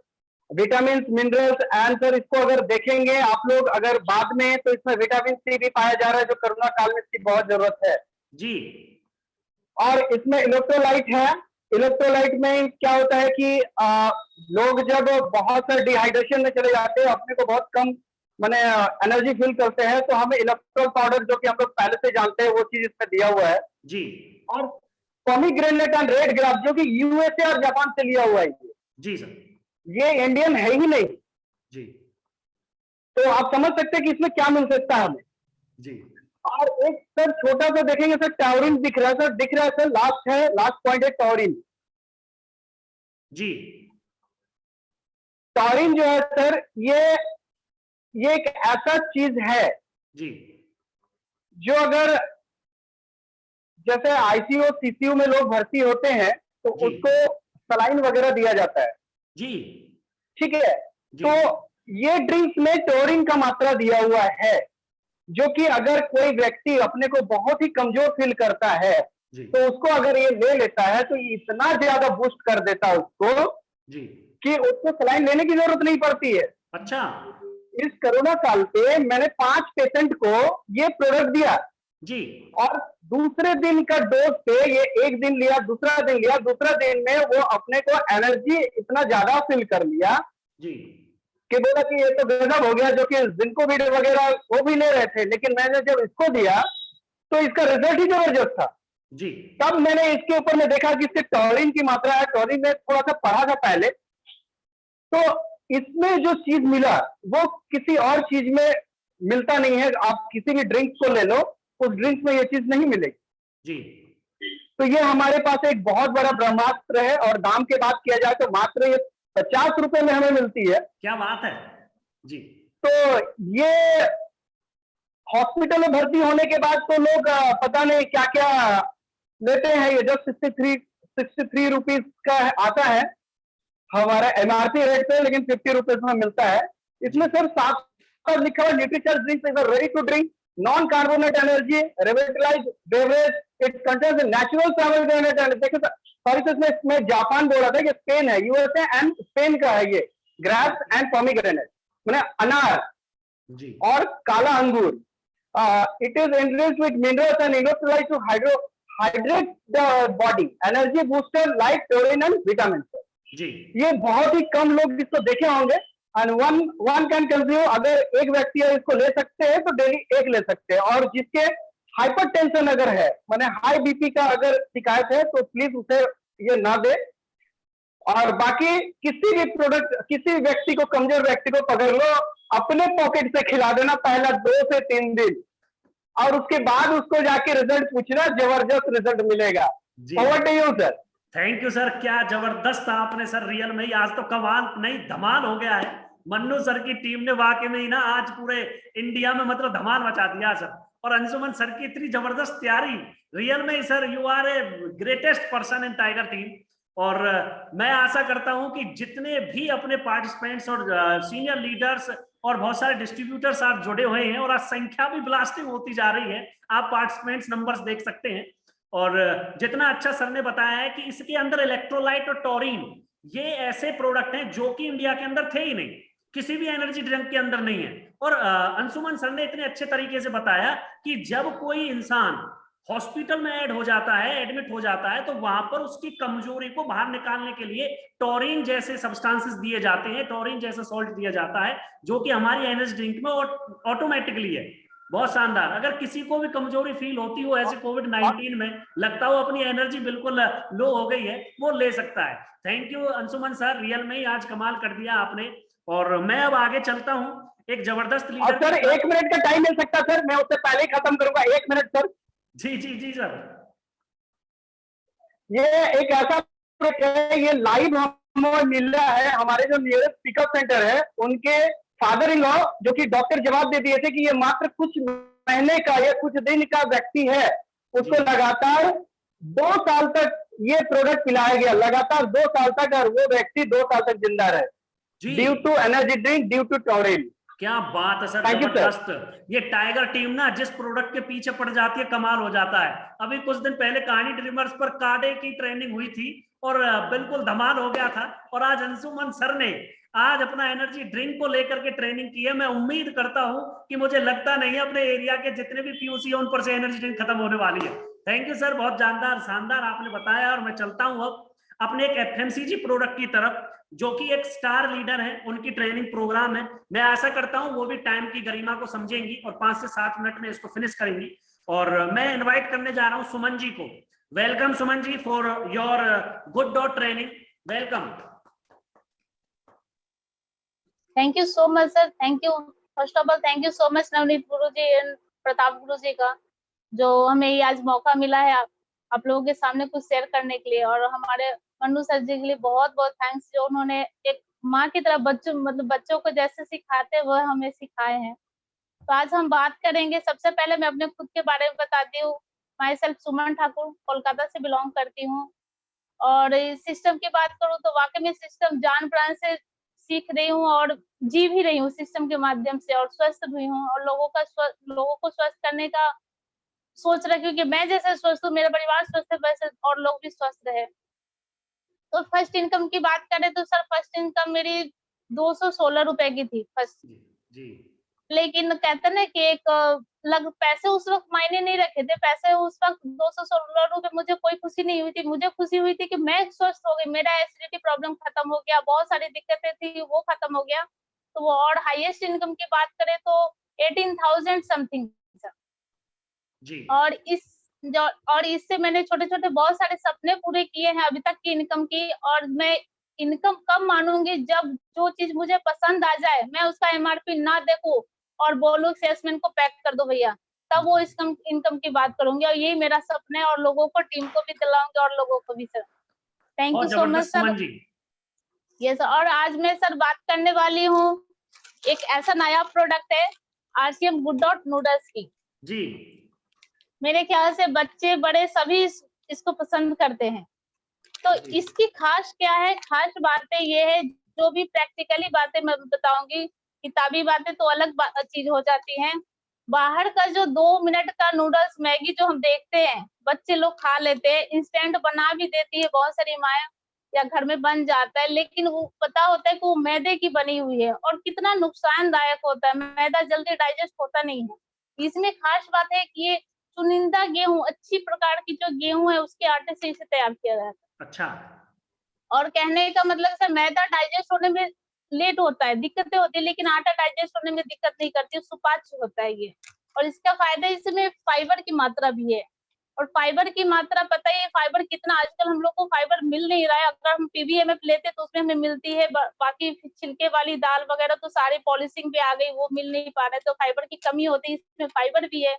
Speaker 4: vitamin, minerals and sir इसको अगर देखेंगे आप लोग अगर बाद में तो इसमें विटामिन सी भी पाया जा रहा है जो कोरोना काल में इसकी बहुत जरूरत है।
Speaker 2: जी
Speaker 4: और इसमें इलेक्ट्रोलाइट है। इलेक्ट्रोलाइट में क्या होता है कि लोग जब बहुत सारे डिहाइड्रेशन में चले जाते हैं, अपने को बहुत कम माने एनर्जी फील करते हैं, तो हमें इलेक्ट्रोल पाउडर जो कि हम लोग पहले से जानते हैं वो चीज इसमें दिया हुआ है।
Speaker 2: जी
Speaker 4: और पोमीग्रेनेट एंड रेड ग्रेप्स जो कि यूएसए और जापान से लिया हुआ है,
Speaker 2: जी सर
Speaker 4: ये इंडियन है ही नहीं।
Speaker 2: जी
Speaker 4: तो आप समझ सकते हैं कि इसमें क्या मिल सकता है हमें।
Speaker 2: जी
Speaker 4: और एक सर छोटा सा देखेंगे सर, टॉरिन दिख रहा है सर, दिख रहा है सर, लास्ट पॉइंट है टॉरिन।
Speaker 2: जी
Speaker 4: टॉरिन जो है सर ये एक ऐसा चीज है
Speaker 2: जी
Speaker 4: जो अगर जैसे आईसीयू सीसीयू में लोग भर्ती होते हैं तो
Speaker 2: जी।
Speaker 4: उसको सलाइन वगैरह दिया जाता है,
Speaker 2: जी
Speaker 4: ठीक है।
Speaker 2: जी।
Speaker 4: तो ये ड्रिंक्स में टॉरिन का मात्रा दिया हुआ है, जो कि अगर कोई व्यक्ति अपने को बहुत ही कमजोर फील करता है
Speaker 2: जी
Speaker 4: तो उसको अगर ये ले लेता है तो ये इतना ज्यादा बूस्ट कर देता है उसको
Speaker 2: जी
Speaker 4: कि उसको सलाइन लेने की जरूरत नहीं पड़ती है।
Speaker 2: अच्छा
Speaker 4: इस कोरोना काल पे मैंने 5 पेशेंट को ये प्रोडक्ट दिया
Speaker 2: जी
Speaker 4: और दूसरे दिन का डोज पे ये एक दिन लिया, दूसरा दिन लिया, दूसरा दिन में वो अपने को एनर्जी इतना ज्यादा फील कर लिया
Speaker 2: जी
Speaker 4: कि बोला कि ये तो गजब हो गया, जो कि जिनको भी वगैरह वो भी ले रहे थे, लेकिन मैंने जब इसको दिया तो इसका रिजल्ट ही जबरदस्त था।
Speaker 2: जी
Speaker 4: तब मैंने इसके ऊपर में देखा कि इससे टॉरिन की मात्रा है, टॉरिन में थोड़ा सा पढ़ा था पहले, तो इसमें जो चीज मिला वो किसी और चीज में मिलता नहीं है। आप किसी भी ड्रिंक को ले लो, उस ड्रिंक में ये चीज नहीं मिलेगी।
Speaker 2: जी
Speaker 4: तो ये हमारे पास एक बहुत बड़ा ब्रह्मास्त्र है। और दाम की बात किया जाए तो मात्र ये 50 रुपए में हमें मिलती है।
Speaker 2: क्या बात है जी।
Speaker 4: तो ये हॉस्पिटल में भर्ती होने के बाद तो लोग पता नहीं क्या क्या लेते हैं। ये जो 63 रुपीज का आता है हमारा एमआरपी रेट पे, लेकिन 50 रुपीज में मिलता है। इसमें सर साफ साफ लिखा हुआ Nutricharge drink is ready to drink, non carbonate energy, revitalize beverage, it contains natural carbonate energy. देखिए सॉरी इसमें जापान बोल रहा था कि स्पेन है, यूएसए एंड स्पेन का है ये ग्रेप्स एंड पोमीग्रेनेट मैंने अनार
Speaker 2: जी
Speaker 4: और काला अंगूर। It is enriched with minerals and electrolyte to hydrate the body, energy booster like taurine and vitamin.
Speaker 2: जी
Speaker 4: ये बहुत ही कम लोग इसको देखे होंगे एंड वन कैन कंज्यूम। अगर एक व्यक्ति इसको ले सकते हैं तो डेली एक ले सकते हैं। और जिसके हाइपरटेंशन अगर है माने हाई बीपी का अगर शिकायत है तो प्लीज उसे ये ना दे। और बाकी किसी भी प्रोडक्ट किसी व्यक्ति को, कमजोर व्यक्ति को पकड़ लो, अपने पॉकेट से खिला देना पहला 2 से 3 दिन, और उसके बाद उसको जाके रिजल्ट पूछना, जबरदस्त रिजल्ट मिलेगा।
Speaker 2: जी।
Speaker 4: Over to you sir.
Speaker 2: Thank you sir, क्या जबरदस्त आपने सर रियल में ही आज तो कमाल नहीं धमाल हो गया है। मन्नू सर की टीम ने वाकई में ही ना आज पूरे इंडिया में मतलब धमाल मचा दिया सर। और अंशुमन सर की इतनी जबरदस्त तैयारी, रियल में ही sir you are a greatest person in tiger team. और मैं आशा करता हूं कि जितने भी अपने पार्टिसिपेंट्स और सीनियर लीडर्स और बहुत सारे डिस्ट्रीब्यूटर्स आप जुड़े हुए हैं, और आज संख्या भी ब्लास्टिंग होती जा रही है, आप पार्टिसिपेंट्स नंबर्स देख सकते हैं। और जितना अच्छा सर ने बताया है कि इसके अंदर इलेक्ट्रोलाइट और टॉरिन ये ऐसे प्रोडक्ट हैं जो कि इंडिया के अंदर थे ही नहीं, किसी भी एनर्जी ड्रिंक के अंदर नहीं है। और अंशुमन सर ने इतने अच्छे तरीके से बताया कि जब कोई इंसान हॉस्पिटल में ऐड हो जाता है, एडमिट हो जाता है, तो वहां पर उसकी कमजोरी को बाहर निकालने के लिए टॉरिन जैसे सब्सटेंसेस दिए जाते हैं, टॉरिन जैसा सॉल्ट दिया जाता है, जो कि हमारी एनर्जी ड्रिंक में ऑटोमेटिकली है। बहुत शानदार। अगर किसी को भी कमजोरी फील होती हो ऐसे कोविड-19 में, लगता हो अपनी एनर्जी बिल्कुल लो हो गई है, वो ले सकता है। Thank you Anshuman sir, real में ही आज कमाल कर दिया आपने। और मैं अब आगे चलता हूँ एक जबरदस्त लीडर।
Speaker 4: सर 1 मिनट का टाइम मिल सकता सर, मैं उससे पहले ही खत्म करूंगा। 1 मिनट सर।
Speaker 2: जी जी जी सर।
Speaker 4: ये एक ऐसा है, ये लाइव हमें मिल रहा है। हमारे जो नियरेस्ट पिकअप सेंटर है उनके फादर इन लॉ जो कि डॉक्टर जवाब दे दिए थे कि ये मात्र कुछ महीने का या कुछ दिन का व्यक्ति है, उसको लगातार 2 साल तक ये प्रोडक्ट पिलाया गया, लगातार 2 साल तक, और वो व्यक्ति 2 साल तक जिंदा रहे due to energy drink, due to taurine.
Speaker 2: क्या बात है सर,
Speaker 4: Thank you, sir.
Speaker 2: जबरदस्त। ये टाइगर टीम ना जिस प्रोडक्ट के पीछे पड़ जाती है कमाल हो जाता है। अभी कुछ दिन पहले कहानी ड्रीमर्स पर काडे की ट्रेनिंग हुई थी और बिल्कुल धमाल हो गया था। और आज अंशुमन सर ने आज अपना एनर्जी ड्रिंक को लेकर के ट्रेनिंग की है। मैं उम्मीद करता हूं कि मुझे लगता नहीं है अपने एरिया के जितने भी पीयूसी है उन पर से एनर्जी ड्रिंक खत्म होने वाली है। थैंक यू सर, बहुत जानदार शानदार आपने बताया। और मैं चलता हूं अब अपने एक एफएमसीजी प्रोडक्ट की तरफ, जो कि एक स्टार लीडर है, उनकी ट्रेनिंग प्रोग्राम है। मैं आशा करता हूं वो भी टाइम की गरिमा को समझेंगी और 5 से 7 मिनट में इसको फिनिश करेंगी। और मैं इनवाइट करने जा रहा हूं सुमन जी को। Welcome Suman ji for your good dot training, welcome.
Speaker 5: Thank you so much sir, thank you. First of all thank you so much Navneet guru ji and Pratap गुरु जी का, जो हमें ये आज मौका मिला है आप लोगों के सामने कुछ शेयर करने के लिए। और हमारे मन्नू सर जी के लिए बहुत बहुत थैंक्स, जो उन्होंने एक माँ की तरह बच्चों को जैसे सिखाते वह हमें सिखाए हैं। तो आज हम बात करेंगे, सबसे पहले मैं अपने खुद के बारे में बताती हूँ। माई सेल्फ सुमन ठाकुर, कोलकाता से बिलोंग करती हूँ। और सिस्टम की बात करूँ तो वाकई में सिस्टम जान प्राण से सीख रही हूँ और जी भी रही हूँ सिस्टम के माध्यम से, और स्वस्थ भी हूँ। और लोगों को स्वस्थ करने का सोच रही हूँ कि मैं जैसे स्वस्थ हूँ, मेरा परिवार स्वस्थ है, वैसे और लोग भी स्वस्थ रहे। तो फर्स्ट इनकम की बात करें तो सर, फर्स्ट इनकम मेरी 216 रुपए की थी फर्स्ट।
Speaker 2: जी।
Speaker 5: लेकिन कहते ना कि एक पैसे उस वक्त मायने नहीं रखे थे। पैसे उस वक्त 216 रुपए, मुझे कोई खुशी नहीं हुई थी। मुझे खुशी हुई थी कि मैं स्वस्थ हो गई, मेरा एसिडिटी प्रॉब्लम खत्म हो गया, बहुत सारी दिक्कतें थी वो खत्म हो गया। तो वो, और हाईएस्ट इनकम की बात करें तो 18,000 समथिंग।
Speaker 2: जी।
Speaker 5: और इससे मैंने छोटे छोटे बहुत सारे सपने पूरे किए हैं अभी तक की इनकम की। और मैं इनकम कब मानूंगी, जब जो चीज मुझे पसंद आ जाए, मैं उसका एमआरपी ना देखूं और बोलूं सेल्समैन को पैक कर दो भैया, तब वो इनकम की बात करूंगी। और यही मेरा सपना है, और लोगों को, टीम को भी दिलाऊंगी और लोगों को भी। Sir thank you so much sir. Yes, और आज मैं सर बात करने वाली हूँ एक ऐसा नया प्रोडक्ट है आरसीएम गुड डॉट नूडल्स की।
Speaker 2: जी।
Speaker 5: मेरे ख्याल से बच्चे बड़े सभी इसको पसंद करते हैं। तो इसकी खास क्या है, खास बातें ये है, जो भी प्रैक्टिकली बातें मैं बताऊंगी, किताबी बातें तो अलग चीज हो जाती हैं। बाहर का जो 2 मिनट का नूडल्स मैगी जो हम देखते हैं, बच्चे लोग खा लेते हैं, इंस्टेंट बना भी देती है बहुत सारी माया, या घर में बन जाता है, लेकिन वो पता होता है कि वो मैदे की बनी हुई है और कितना नुकसानदायक होता है। मैदा जल्दी डाइजेस्ट होता नहीं है। इसमें खास बात है कि ये चुनिंदा गेहूं, अच्छी प्रकार की जो गेहूं है उसके आटे से इसे तैयार किया जाता है।
Speaker 2: अच्छा।
Speaker 5: और कहने का मतलब सर, मैदा डाइजेस्ट होने में लेट होता है, दिक्कतें होती है, लेकिन आटा डाइजेस्ट होने में दिक्कत नहीं करती, सुपाच्य होता है ये। और इसका फायदा, इसमें फाइबर की मात्रा भी है। और फाइबर की मात्रा पता है फाइबर कितना, आजकल हम लोग को फाइबर मिल नहीं रहा है। अगर हम पीबीएमएफ लेते तो उसमें हमें मिलती है, बाकी छिलके वाली दाल वगैरह तो सारी पॉलिशिंग पे आ गई, वो मिल नहीं पा रहा है, तो फाइबर की कमी होती है। इसमें फाइबर भी है।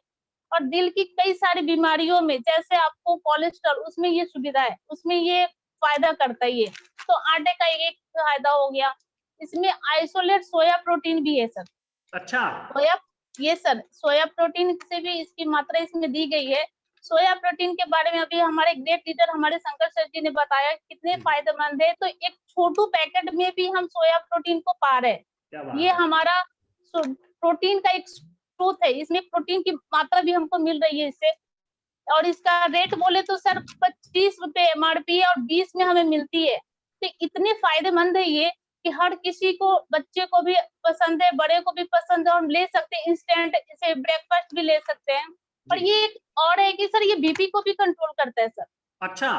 Speaker 5: और दिल की कई सारी बीमारियों में, जैसे आपको कोलेस्ट्रॉल, उसमें ये सुविधा है, उसमें ये फायदा करता है ये। तो आटे का एक फायदा हो गया। इसमें आइसोलेट सोया प्रोटीन भी है सर।
Speaker 2: अच्छा।
Speaker 5: सोया, ये सर सोया प्रोटीन से भी इसकी मात्रा इसमें दी गई है। सोया प्रोटीन के बारे में अभी हमारे ग्रेट लीडर हमारे शंकर सर जी ने बताया कितने फायदेमंद है। तो एक छोटू पैकेट में भी हम सोया प्रोटीन को पा रहे हैं। ये हमारा प्रोटीन का एक स्रोत है, इसमें प्रोटीन की मात्रा भी हमको मिल रही है इससे। और इसका रेट बोले तो सर 25 रुपए एमआरपी है और 20 में हमें मिलती है। तो इतने फायदेमंद है ये कि हर किसी को, बच्चे को भी पसंद है, बड़े को भी पसंद है, और ले सकते हैं इंस्टेंट, इसे ब्रेकफास्ट भी ले सकते हैं। और ये एक और है कि सर ये बीपी को भी कंट्रोल करता है सर।
Speaker 2: अच्छा।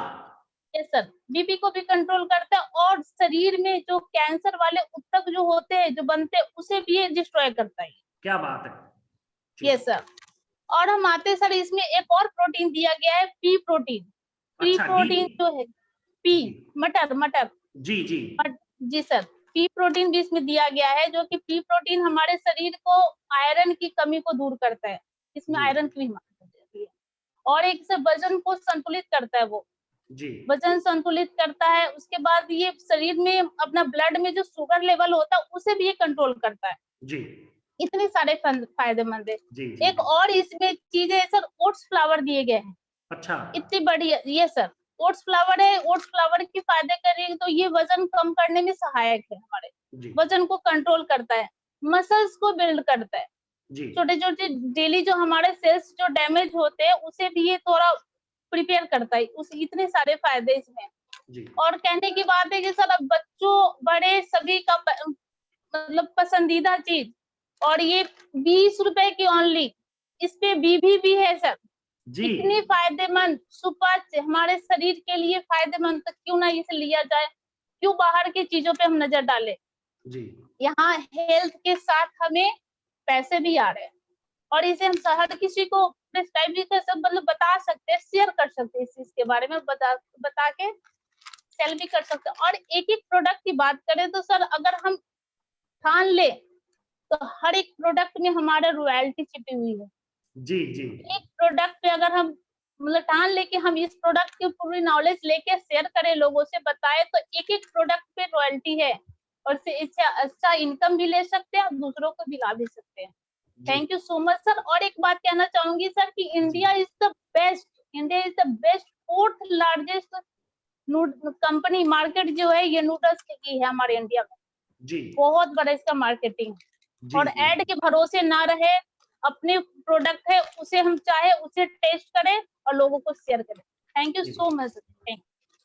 Speaker 5: यस सर, बीपी को भी कंट्रोल करता है, और शरीर में जो कैंसर वाले ऊतक जो होते हैं, जो बनते हैं, उसे भी ये डिस्ट्रॉय करता है।
Speaker 2: क्या बात है।
Speaker 5: Yes sir. और हम आते सर, इसमें एक और प्रोटीन दिया गया है, पी प्रोटीन। पी प्रोटीन जो है, पी मटर
Speaker 2: जी जी
Speaker 5: जी सर, पी प्रोटीन भी इसमें दिया गया है, जो कि पी प्रोटीन हमारे शरीर को आयरन की कमी को दूर करता है। इसमें आयरन की भी मात्रा रहती है। और एक से वजन को संतुलित करता है, वो
Speaker 2: जी
Speaker 5: वजन संतुलित करता है। उसके बाद ये शरीर में अपना ब्लड में जो शुगर लेवल होता है उसे भी ये कंट्रोल करता है
Speaker 2: जी।
Speaker 5: इतने सारे फायदेमंद है।
Speaker 2: जी।
Speaker 5: एक और इसमें चीज है सर, ओट्स फ्लावर दिए गए हैं।
Speaker 2: अच्छा।
Speaker 5: इतनी बड़ी, ये सर ओट्स फ्लावर है। ओट्स फ्लावर की फायदे करेंगे तो ये वजन कम करने में सहायक है, हमारे वजन को कंट्रोल करता है। मसल्स को बिल्ड करता है।
Speaker 2: जी
Speaker 5: छोटे छोटे डेली जो हमारे सेल्स जो डैमेज होते हैं उसे भी ये थोड़ा प्रिपेयर करता है। उस इतने सारे फायदे इसमें हैं।
Speaker 2: जी
Speaker 5: और कहने की बात है कि सर अब बच्चों बड़े सभी का मतलब पसंदीदा चीज, और ये 20 रुपए की ओनली, इस पे बीबी भी है सर।
Speaker 2: जी
Speaker 5: इतनी फायदेमंद सुपर हमारे शरीर के लिए फायदेमंद, तो क्यों ना इसे लिया जाए, क्यों बाहर की चीजों पे हम नजर डालें।
Speaker 2: जी
Speaker 5: यहाँ हेल्थ के साथ हमें पैसे भी आ रहे हैं, और इसे हम हर किसी को प्रिस्क्राइब भी कर सकते, मतलब बता सकते हैं, शेयर कर सकते हैं इस चीज के बारे में, बता के सेल भी कर सकते हैं। और एक एक प्रोडक्ट की बात करें तो सर अगर हम ठान ले तो हर एक प्रोडक्ट में हमारा रॉयल्टी छिपी हुई है।
Speaker 2: जी जी
Speaker 5: एक प्रोडक्ट पे अगर हम मतलब ठान ले कि हम इस प्रोडक्ट की पूरी नॉलेज लेके शेयर करें, लोगों से बताएं, तो एक एक प्रोडक्ट पे रॉयल्टी है, और इससे अच्छा इनकम भी ले सकते हैं, दूसरों को भी ला भी सकते हैं। Thank you so much sir. और एक बात कहना चाहूंगी सर कि India is the best 4th largest company market जो है ये नूडल्स की है हमारे इंडिया में।
Speaker 2: जी
Speaker 5: बहुत बड़ा इसका मार्केटिंग।
Speaker 2: जी
Speaker 5: और
Speaker 2: जी
Speaker 5: एड के भरोसे ना रहे, अपने प्रोडक्ट है उसे हम चाहे उसे टेस्ट करें और लोगों को शेयर करें। Thank you
Speaker 2: ji.
Speaker 5: So much.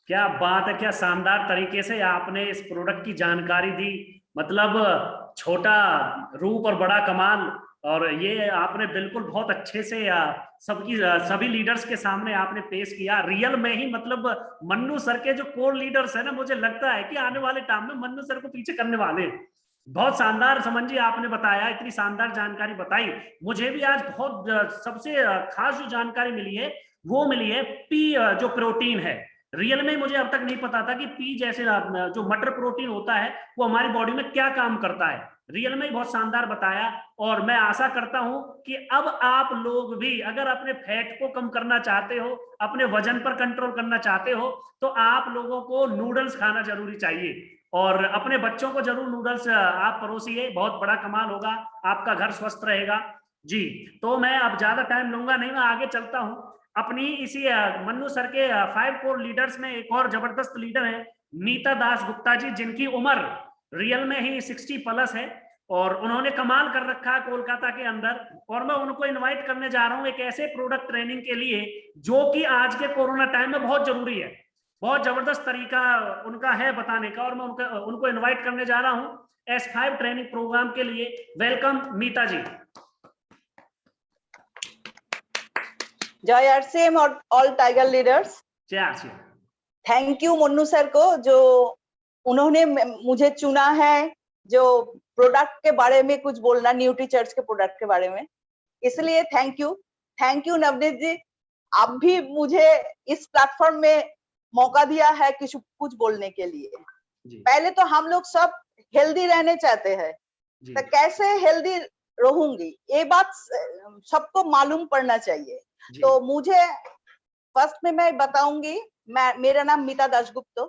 Speaker 2: क्या बात है, क्या शानदार तरीके से आपने इस प्रोडक्ट की जानकारी दी। मतलब छोटा रूप और बड़ा कमाल, और ये आपने बिल्कुल बहुत अच्छे से सभी लीडर्स के सामने आपने पेश किया। रियल में ही मतलब मन्नू सर के जो कोर लीडर्स है ना, मुझे लगता है कि आने वाले टाइम में मन्नू सर को पीछे करने वाले हैं। बहुत शानदार समन जी आपने बताया, इतनी शानदार जानकारी बताई। मुझे भी आज बहुत सबसे खास जो जानकारी मिली है वो मिली है पी जो प्रोटीन है। रियल में मुझे अब तक नहीं पता था कि पी जैसे जो मटर प्रोटीन होता है वो हमारी बॉडी में क्या काम करता है। रियल में बहुत शानदार बताया, और मैं आशा करता हूं कि अब आप लोग भी अगर अपने फैट को कम करना चाहते हो, अपने वजन पर कंट्रोल करना चाहते हो, तो आप लोगों को नूडल्स खाना जरूरी चाहिए, और अपने बच्चों को जरूर नूडल्स आप परोसिए। बहुत बड़ा कमाल होगा, आपका घर स्वस्थ रहेगा। जी, तो मैं अब ज्यादा टाइम लूंगा नहीं, मैं आगे चलता हूं। अपनी इसी मन्नू सर के 5 कोर लीडर्स में एक और जबरदस्त लीडर है मीता दास गुप्ता जी, जिनकी उम्र रियल में ही 60+ है, और उन्होंने कमाल कर रखा है कोलकाता के अंदर। और मैं उनको इनवाइट करने जा रहा हूं एक ऐसे प्रोडक्ट ट्रेनिंग के लिए जो कि आज के कोरोना टाइम में बहुत जरूरी है। बहुत जबरदस्त तरीका उनका है बताने का, और मैं उनको इनवाइट करने जा रहा हूं S5 ट्रेनिंग प्रोग्राम के लिए। वेलकम मीता जी।
Speaker 6: जय आरसीएम और ऑल टाइगर लीडर्स।
Speaker 2: जय RCM.
Speaker 6: Thank you Mannu sir को, जो उन्होंने मुझे चुना है जो प्रोडक्ट के बारे में कुछ बोलना, न्यूट्री चर्च के प्रोडक्ट के बारे में, इसलिए थैंक यू नवनीत जी। आप भी मुझे इस प्लेटफॉर्म में मौका दिया है कुछ बोलने के लिए। पहले तो हम लोग सब हेल्दी रहने चाहते हैं, तो कैसे हेल्दी रहूंगी ये बात सबको मालूम पड़ना चाहिए। तो मुझे फर्स्ट में मैं बताऊंगी, मेरा नाम मीता दासगुप्ता,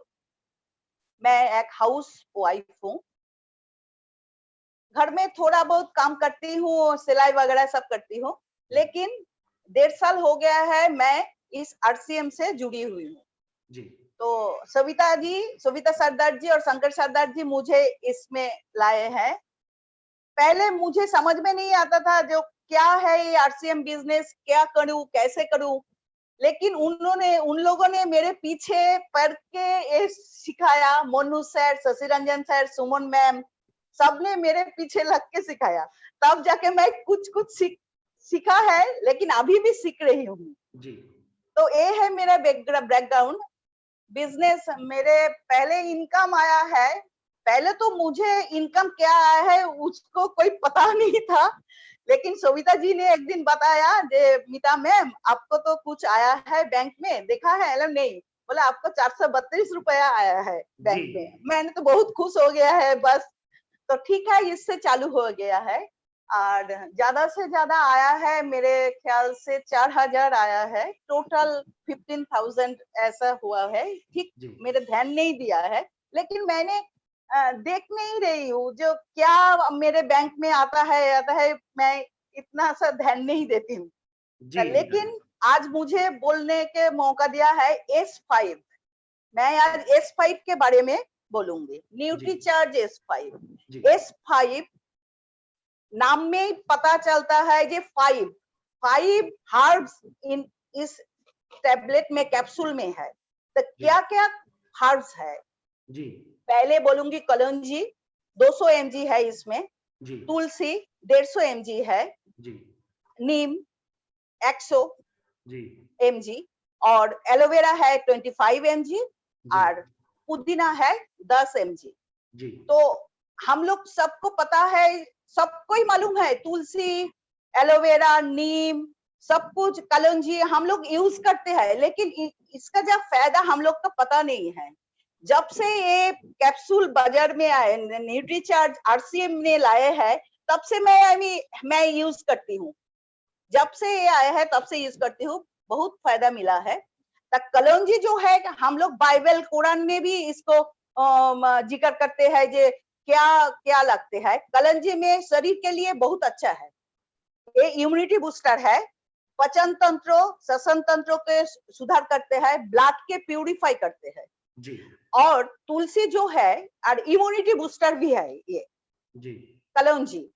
Speaker 6: मैं एक हाउस वाइफ हूँ। घर में थोड़ा बहुत काम करती हूँ, सिलाई वगैरह सब करती हूँ, लेकिन 1.5 साल हो गया है मैं इस आरसीएम से जुड़ी हुई हूँ। तो सविता सरदार जी और शंकर सरदार जी मुझे इसमें लाए हैं। पहले मुझे समझ में नहीं आता था जो क्या है ये आरसीएम बिजनेस, क्या करूं कैसे करूं, लेकिन उन लोगों ने मेरे पीछे पड़ के ये सिखाया। मोनू सर, शशि रंजन सर, सुमन मैम, सबने मेरे पीछे लग के सिखाया, तब जाके मैं कुछ सीखा है, लेकिन अभी भी सीख रही हूँ। तो ये है मेरा बैकग्राउंड। बिजनेस मेरे पहले इनकम आया है, पहले तो मुझे इनकम क्या आया है उसको कोई पता नहीं था, लेकिन सविता जी ने एक दिन बताया, मीता मैम आपको तो कुछ आया है बैंक में, देखा है? अरे नहीं, बोला आपको 432 रुपया आया है बैंक में। मैंने तो बहुत खुश हो गया है, बस तो ठीक है, इससे चालू हो गया है। और ज्यादा से ज्यादा आया है, मेरे ख्याल से 4000 आया है, टोटल 15,000 ऐसा हुआ है। ठीक मेरे ध्यान नहीं दिया है, लेकिन मैंने देख नहीं रही हूँ जो क्या मेरे बैंक में आता है, मैं इतना सा ध्यान नहीं देती हूँ। लेकिन आज मुझे बोलने के मौका दिया है S5। मैं आज S5 के बारे में बोलूंगी, न्यूट्री चार्ज S5। नाम में ही पता चलता है जे 5 हर्ब्स इन इस टैबलेट में, कैप्सूल में है। तो क्या क्या हर्ब्स है
Speaker 2: जी,
Speaker 6: पहले बोलूंगी। कलौंजी 200 mg है इसमें,
Speaker 2: जी,
Speaker 6: तुलसी 150 mg है,
Speaker 2: जी,
Speaker 6: नीम 100
Speaker 2: जी,
Speaker 6: mg, और एलोवेरा है 25 mg,
Speaker 2: जी,
Speaker 6: और पुदीना है 10 mg।
Speaker 2: जी,
Speaker 6: तो हम लोग सबको पता है, सबको ही मालूम है, तुलसी, एलोवेरा, नीम, सब कुछ, कलौंजी हम लोग यूज करते हैं, लेकिन इसका जो फायदा हम लोग को पता नहीं है। जब से ये कैप्सूल बाजार में आए, न्यूट्रीचार्ज आरसीएम ने लाए हैं, तब से मैं यूज करती हूँ। जब से ये आया है तब से यूज करती हूँ, बहुत फायदा मिला है। कलौंजी जो है, हम लोग बाइबल कुरान में भी इसको जिक्र करते हैं, जे क्या क्या लगते हैं। कलौंजी में शरीर के लिए बहुत अच्छा है, ये इम्यूनिटी बूस्टर है, पाचन तंत्र, श्वसन तंत्र के सुधार करते हैं, ब्लड के प्यूरिफाई करते हैं।
Speaker 2: जी,
Speaker 6: और तुलसी जो है, और इम्यूनिटी बूस्टर भी है ये
Speaker 2: जी,
Speaker 6: कलौंजी।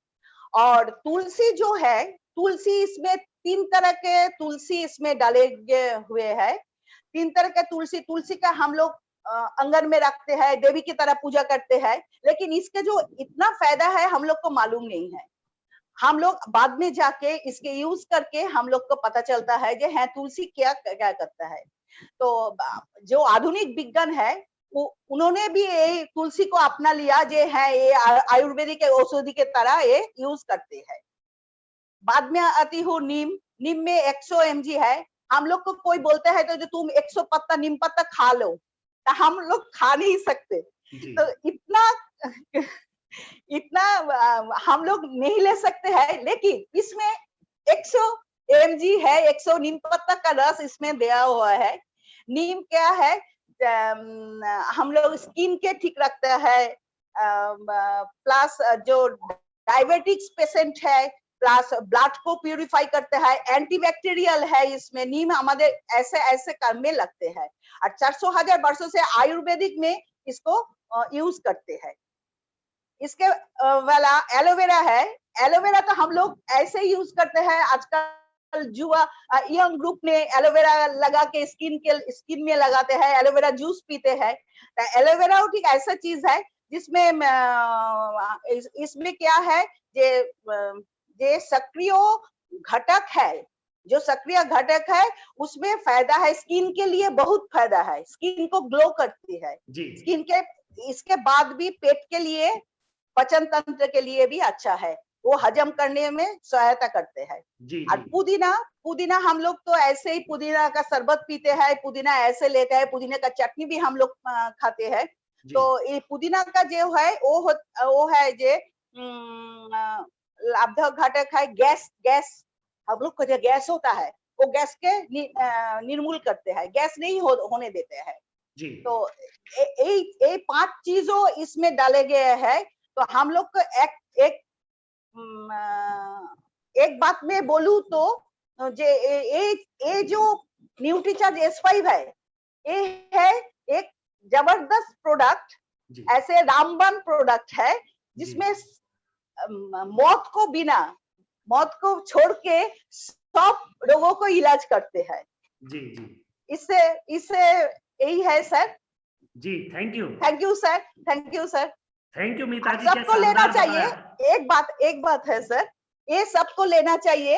Speaker 6: और तुलसी जो है, तुलसी इसमें 3 तरह के तुलसी इसमें डाले हुए हैं। 3 तरह के तुलसी, तुलसी का हम लोग आंगन में रखते हैं, देवी की तरह पूजा करते हैं, लेकिन इसके जो इतना फायदा है हम लोग को मालूम नहीं है। हम लोग बाद में जाके इसके यूज करके हम लोग को पता चलता है कि है तुलसी क्या क्या करता है। तो जो आधुनिक विज्ञान है, उन्होंने भी ये तुलसी को अपना लिया, जे है ये आयुर्वेदिक औषधि के तरह ये यूज करते हैं। बाद में आती हूँ नीम। नीम में 100 mg है। हम लोग को कोई बोलता है तो जो तुम 100 पत्ता नीम पत्ता खा लो, तो हम लोग खा नहीं सकते।
Speaker 2: जी,
Speaker 6: तो इतना हम लोग नहीं ले सकते हैं, लेकिन इसमें 100 mg है, 100 नीम पत्ता का रस इसमें दिया हुआ है। नीम क्या है, हम लोग स्किन के ठीक रखता है, प्लस जो डायबिटिक्स पेशेंट है, प्लस ब्लड को प्यूरिफाई करता है, एंटीबैक्टीरियल है इसमें। नीम हमारे ऐसे ऐसे काम में लगते हैं, और 400,000 वर्षों से आयुर्वेदिक में इसको यूज करते हैं। इसके वाला एलोवेरा है। एलोवेरा तो हम लोग ऐसे यूज करते हैं, आजकल युवा यंग ग्रुप में एलोवेरा लगा के स्किन में लगाते हैं, एलोवेरा जूस पीते हैं। तो एलोवेरा ठीक ऐसा चीज है जिसमें इसमें क्या है, जे सक्रिय घटक है, जो सक्रिय घटक है उसमें फायदा है, स्किन के लिए बहुत फायदा है, स्किन को ग्लो करती है
Speaker 2: जी,
Speaker 6: स्किन के। इसके बाद भी पेट के लिए, पाचन तंत्र के लिए भी अच्छा है, वो हजम करने में सहायता करते हैं।
Speaker 2: जी,
Speaker 6: और पुदीना हम लोग तो ऐसे ही पुदीना का शरबत पीते हैं, पुदीना ऐसे लेते हैं, पुदीना का चटनी भी हम लोग खाते हैं। तो ये पुदीना का जो है वो है जे लाभदायक घटक है। गैस हम लोग को जो गैस होता है, वो गैस के निर्मूल करते हैं, गैस नहीं होने देते हैं।
Speaker 2: जी,
Speaker 6: तो ये 5 चीजों इसमें डाले गए हैं। तो हम लोग को एक बात में बोलूं तो ये जो न्यूट्रीचार्ज S5 है, ये है एक जबरदस्त प्रोडक्ट,
Speaker 2: जी,
Speaker 6: ऐसे रामबाण प्रोडक्ट है, जिसमें मौत को छोड़ के सब रोगों को इलाज करते हैं।
Speaker 2: जी, जी,
Speaker 6: इससे यही है sir.
Speaker 2: Ji, thank you
Speaker 6: sir, thank you sir.
Speaker 2: Thank you Meeta ji,
Speaker 6: सबको लेना चाहिए।
Speaker 2: बताया।
Speaker 6: एक बात है सर, ये सबको लेना चाहिए।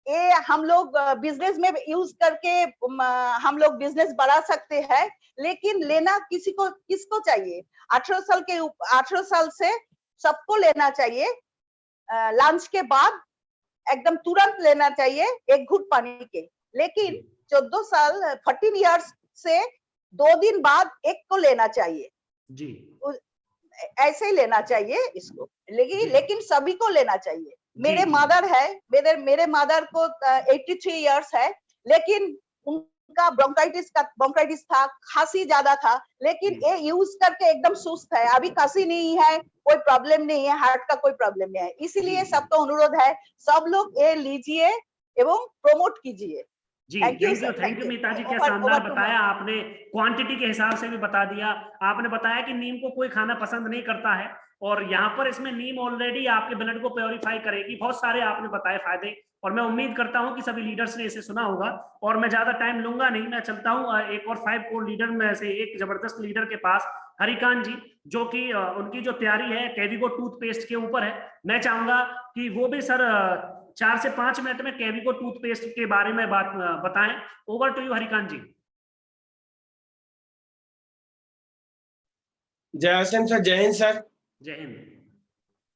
Speaker 6: ये हम लोग बिजनेस में यूज करके हम लोग बिजनेस बढ़ा सकते हैं, लेकिन लेना किसको चाहिए? 18 साल से सबको लेना चाहिए। लंच के बाद एकदम तुरंत लेना चाहिए, एक घूंट पानी के। लेकिन 14 इयर्स से 2 दिन बाद एक को लेना चाहिए
Speaker 2: जी,
Speaker 6: ऐसे ही लेना चाहिए इसको, लेकिन सभी को लेना चाहिए। मेरे मदर है, मेरे मदर को 83 इयर्स है, लेकिन उनका ब्रोंकाइटिस था, खांसी ज्यादा था, लेकिन ये यूज करके एकदम सुस्त है। अभी खांसी नहीं है, कोई प्रॉब्लम नहीं है, हार्ट का कोई प्रॉब्लम नहीं है। इसीलिए सबको अनुरोध है, सब लोग ये लीजिए एवं प्रमोट कीजिए।
Speaker 2: जी,
Speaker 6: Thank you, sir.
Speaker 2: Thank you Meeta ji, क्या
Speaker 6: Over
Speaker 2: शानदार
Speaker 6: to
Speaker 2: बताया आपने, क्वांटिटी के हिसाब से भी बता दिया। आपने बताया कि नीम को कोई खाना पसंद नहीं करता है, और यहाँ पर इसमें नीम ऑलरेडी आपके ब्लड को प्योरीफाई करेगी। बहुत सारे आपने बताए फायदे, और मैं उम्मीद करता हूँ कि सभी लीडर्स ने इसे सुना होगा। और मैं ज्यादा टाइम लूंगा नहीं, मैं चलता हूँ एक और 5 कोर लीडर में से एक जबरदस्त लीडर के पास, हरिकांत जी, जो कि उनकी जो तैयारी है केविको टूथपेस्ट के ऊपर है। मैं चाहूंगा कि वो भी सर 4 से 5 मिनट में केविको टूथपेस्ट के बारे में बात बताएं। ओवर टू यू हरिकांत जी।
Speaker 7: जय आसिम सर, जय हिंद सर।
Speaker 2: जय हिंद।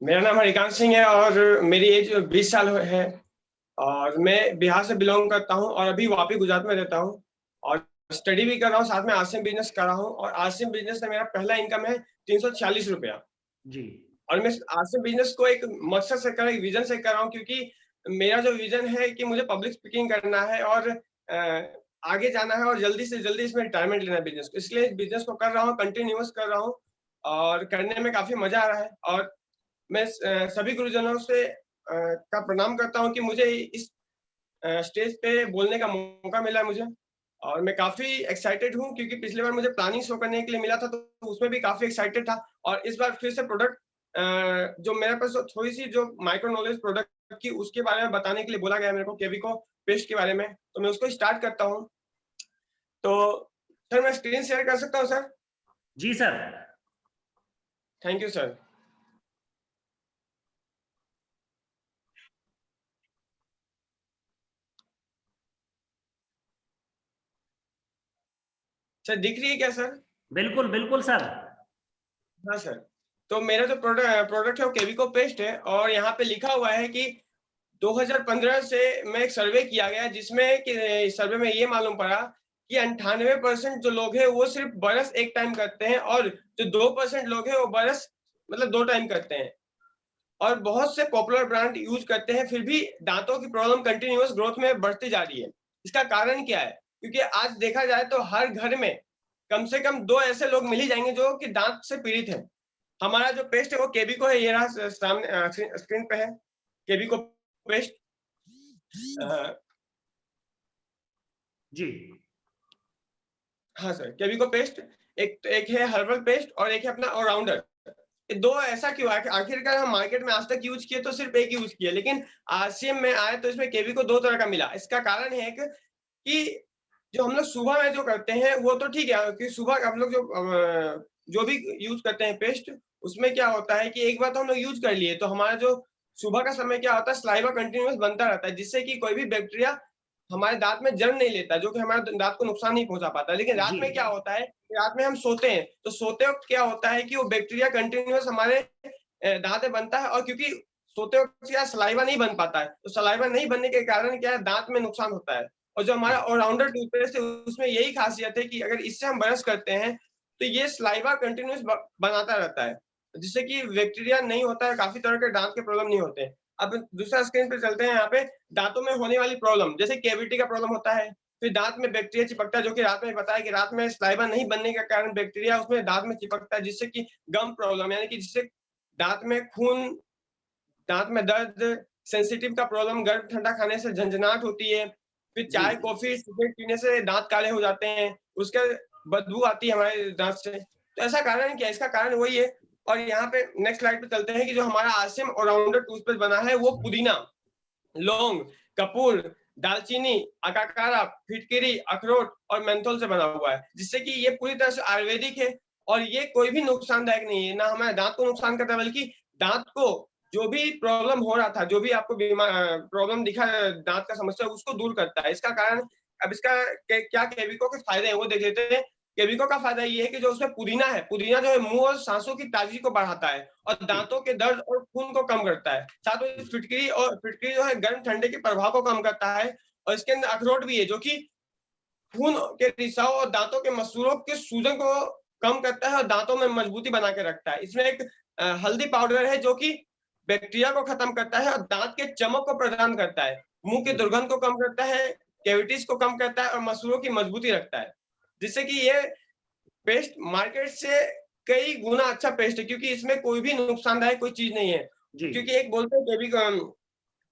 Speaker 7: मेरा नाम हरिकांत सिंह है और मेरी एज 20 साल है और मैं बिहार से बिलोंग करता हूं और अभी वापी गुजरात में रहता हूं और स्टडी भी कर रहा हूं, साथ में आसिम बिजनेस कर रहा हूं। और आसिम बिजनेस में मेरा पहला इनकम है 346 रुपया
Speaker 2: जी।
Speaker 7: और मैं आसिम बिजनेस को एक मकसद से कर रहा हूं, एक विजन से कर रहा हूं, क्योंकि मेरा जो विजन है कि मुझे पब्लिक स्पीकिंग करना है और आगे जाना है और जल्दी से जल्दी इसमें रिटायरमेंट लेना है बिजनेस को। इसलिए बिजनेस को कर रहा हूँ, कंटिन्यूअस कर रहा हूँ और करने में काफी मजा आ रहा है। और मैं सभी गुरुजनों से का प्रणाम करता हूं कि मुझे इस स्टेज पे बोलने का मौका मिला है मुझे, और मैं काफी एक्साइटेड हूं क्योंकि पिछली बार मुझे प्लानिंग शो करने के लिए मिला था तो उसमें भी काफी एक्साइटेड था। और इस बार फिर से प्रोडक्ट जो मेरे पास थोड़ी सी जो माइक्रो नॉलेज प्रोडक्ट की उसके बारे में बताने के लिए बोला गया मेरे को, केविको पेस्ट के बारे में, तो मैं उसको स्टार्ट करता हूँ। तो सर मैं स्क्रीन शेयर कर सकता हूँ सर?
Speaker 2: जी sir.
Speaker 7: Thank you sir. Sir दिख रही है क्या सर?
Speaker 2: बिल्कुल बिल्कुल सर।
Speaker 7: हाँ सर, तो मेरा जो प्रोडक्ट है वो केविको पेस्ट है और यहाँ पे लिखा हुआ है कि 2015 से मैं एक सर्वे किया गया जिसमें कि सर्वे में ये मालूम पड़ा कि 98% जो लोग हैं वो सिर्फ ब्रश एक टाइम करते हैं और जो 2% लोग हैं वो ब्रश मतलब 2 टाइम करते हैं। और बहुत से पॉपुलर ब्रांड यूज करते हैं, फिर भी दांतों की प्रॉब्लम कंटिन्यूअस ग्रोथ में बढ़ती जा रही है। इसका कारण क्या है? क्योंकि आज देखा जाए तो हर घर में कम से कम 2 ऐसे लोग मिल ही जाएंगे जो कि दांत से पीड़ित हैं। हमारा जो पेस्ट है वो केविको है, ये रहा सामने स्क्रीन पे है केविको पेस्ट।
Speaker 2: जी
Speaker 7: हाँ सर, केविको पेस्ट एक है हर्बल पेस्ट और एक है अपना ऑलराउंडर। ये 2 ऐसा क्यों है? आखिरकार हम मार्केट में आज तक यूज किए तो सिर्फ एक यूज किया, लेकिन आरसीएम में आए तो इसमें केविको 2 तरह का मिला। इसका कारण है कि जो हम लोग सुबह में जो करते हैं वो तो ठीक है कि सुबह हम लोग जो भी यूज करते हैं पेस्ट, उसमें क्या होता है कि एक बार तो हम लोग यूज कर लिए तो हमारा जो सुबह का समय क्या होता है, सलाइवा कंटिन्यूअस बनता रहता है जिससे कि कोई भी बैक्टीरिया हमारे दांत में जन्म नहीं लेता, जो कि हमारे दांत को नुकसान नहीं पहुंचा पाता। लेकिन रात में क्या होता है, रात में हम सोते हैं तो सोते वक्त क्या होता है कि वो बैक्टीरिया कंटिन्यूअस हमारे दांत में बनता है और क्योंकि सोते वक्त क्या सलाइवा नहीं बन पाता है, तो सलाइवा नहीं बनने के कारण क्या है, दांत में नुकसान होता है। और जो हमारा ऑलराउंडर टूथपेस्ट है उसमें यही खासियत है कि अगर इससे हम ब्रश करते हैं तो ये सलाइवा कंटिन्यूअस बनाता रहता है जिससे कि बैक्टीरिया नहीं होता है, काफी तरह के दांत के प्रॉब्लम नहीं होते हैं। अब दूसरा स्क्रीन पे चलते हैं। यहाँ पे दांतों में होने वाली प्रॉब्लम, जैसे कैविटी का प्रॉब्लम होता है, फिर दांत में बैक्टीरिया चिपकता है, जो कि रात में बताया कि रात में सलाइवा नहीं बनने के कारण बैक्टीरिया उसमें दांत में चिपकता है जिससे कि गम प्रॉब्लम, यानी कि जिससे दांत में खून, दांत में दर्द, सेंसिटिव का प्रॉब्लम, गर्म ठंडा खाने से झंझनाहट होती है, फिर चाय कॉफी सिगरेट पीने से दांत काले हो जाते हैं, उसके बदबू आती है हमारे दांत से। तो ऐसा कारण क्या है? इसका कारण वही है। और यहाँ पे नेक्स्ट स्लाइड पे चलते हैं कि जो हमारा आसिम ऑलराउंडर टूथपेस्ट बना है वो पुदीना, लौंग, कपूर, दालचीनी, अकाकारा, फिटकिरी, अखरोट और मेंथोल से बना हुआ है, जिससे कि ये पूरी तरह से आयुर्वेदिक है और ये कोई भी नुकसानदायक नहीं है, ना हमारे दांत को नुकसान करता है, बल्कि दांत को जो भी प्रॉब्लम हो रहा था, जो भी आपको प्रॉब्लम दिखा दांत का समस्या, उसको दूर करता है। इसका कारण, अब इसका क्या केविको के फायदे हैं वो देख लेते हैं। केविको का फायदा ये है कि जो उसमें पुदीना है, पुदीना जो है मुंह और सांसों की ताजगी को बढ़ाता है और दांतों के दर्द और खून को कम करता है। साथ में फिटकरी जो है गर्म ठंडे के प्रभाव को कम करता है। और इसके अंदर अखरोट भी है जो कि खून के रिसाव और दांतों के मसूड़ों के सूजन को कम करता है और दांतों में मजबूती बना के रखता है। इसमें एक हल्दी पाउडर है जो कि बैक्टीरिया को खत्म करता है और दांत के चमक को प्रदान करता है, मुंह की दुर्गंध को कम करता है, कैविटीज को कम करता है और मसूड़ों की मजबूती रखता है, जिससे कि ये पेस्ट मार्केट से कई गुना अच्छा पेस्ट है, क्योंकि इसमें कोई भी नुकसानदायक कोई चीज नहीं है। क्योंकि एक बोलते हैं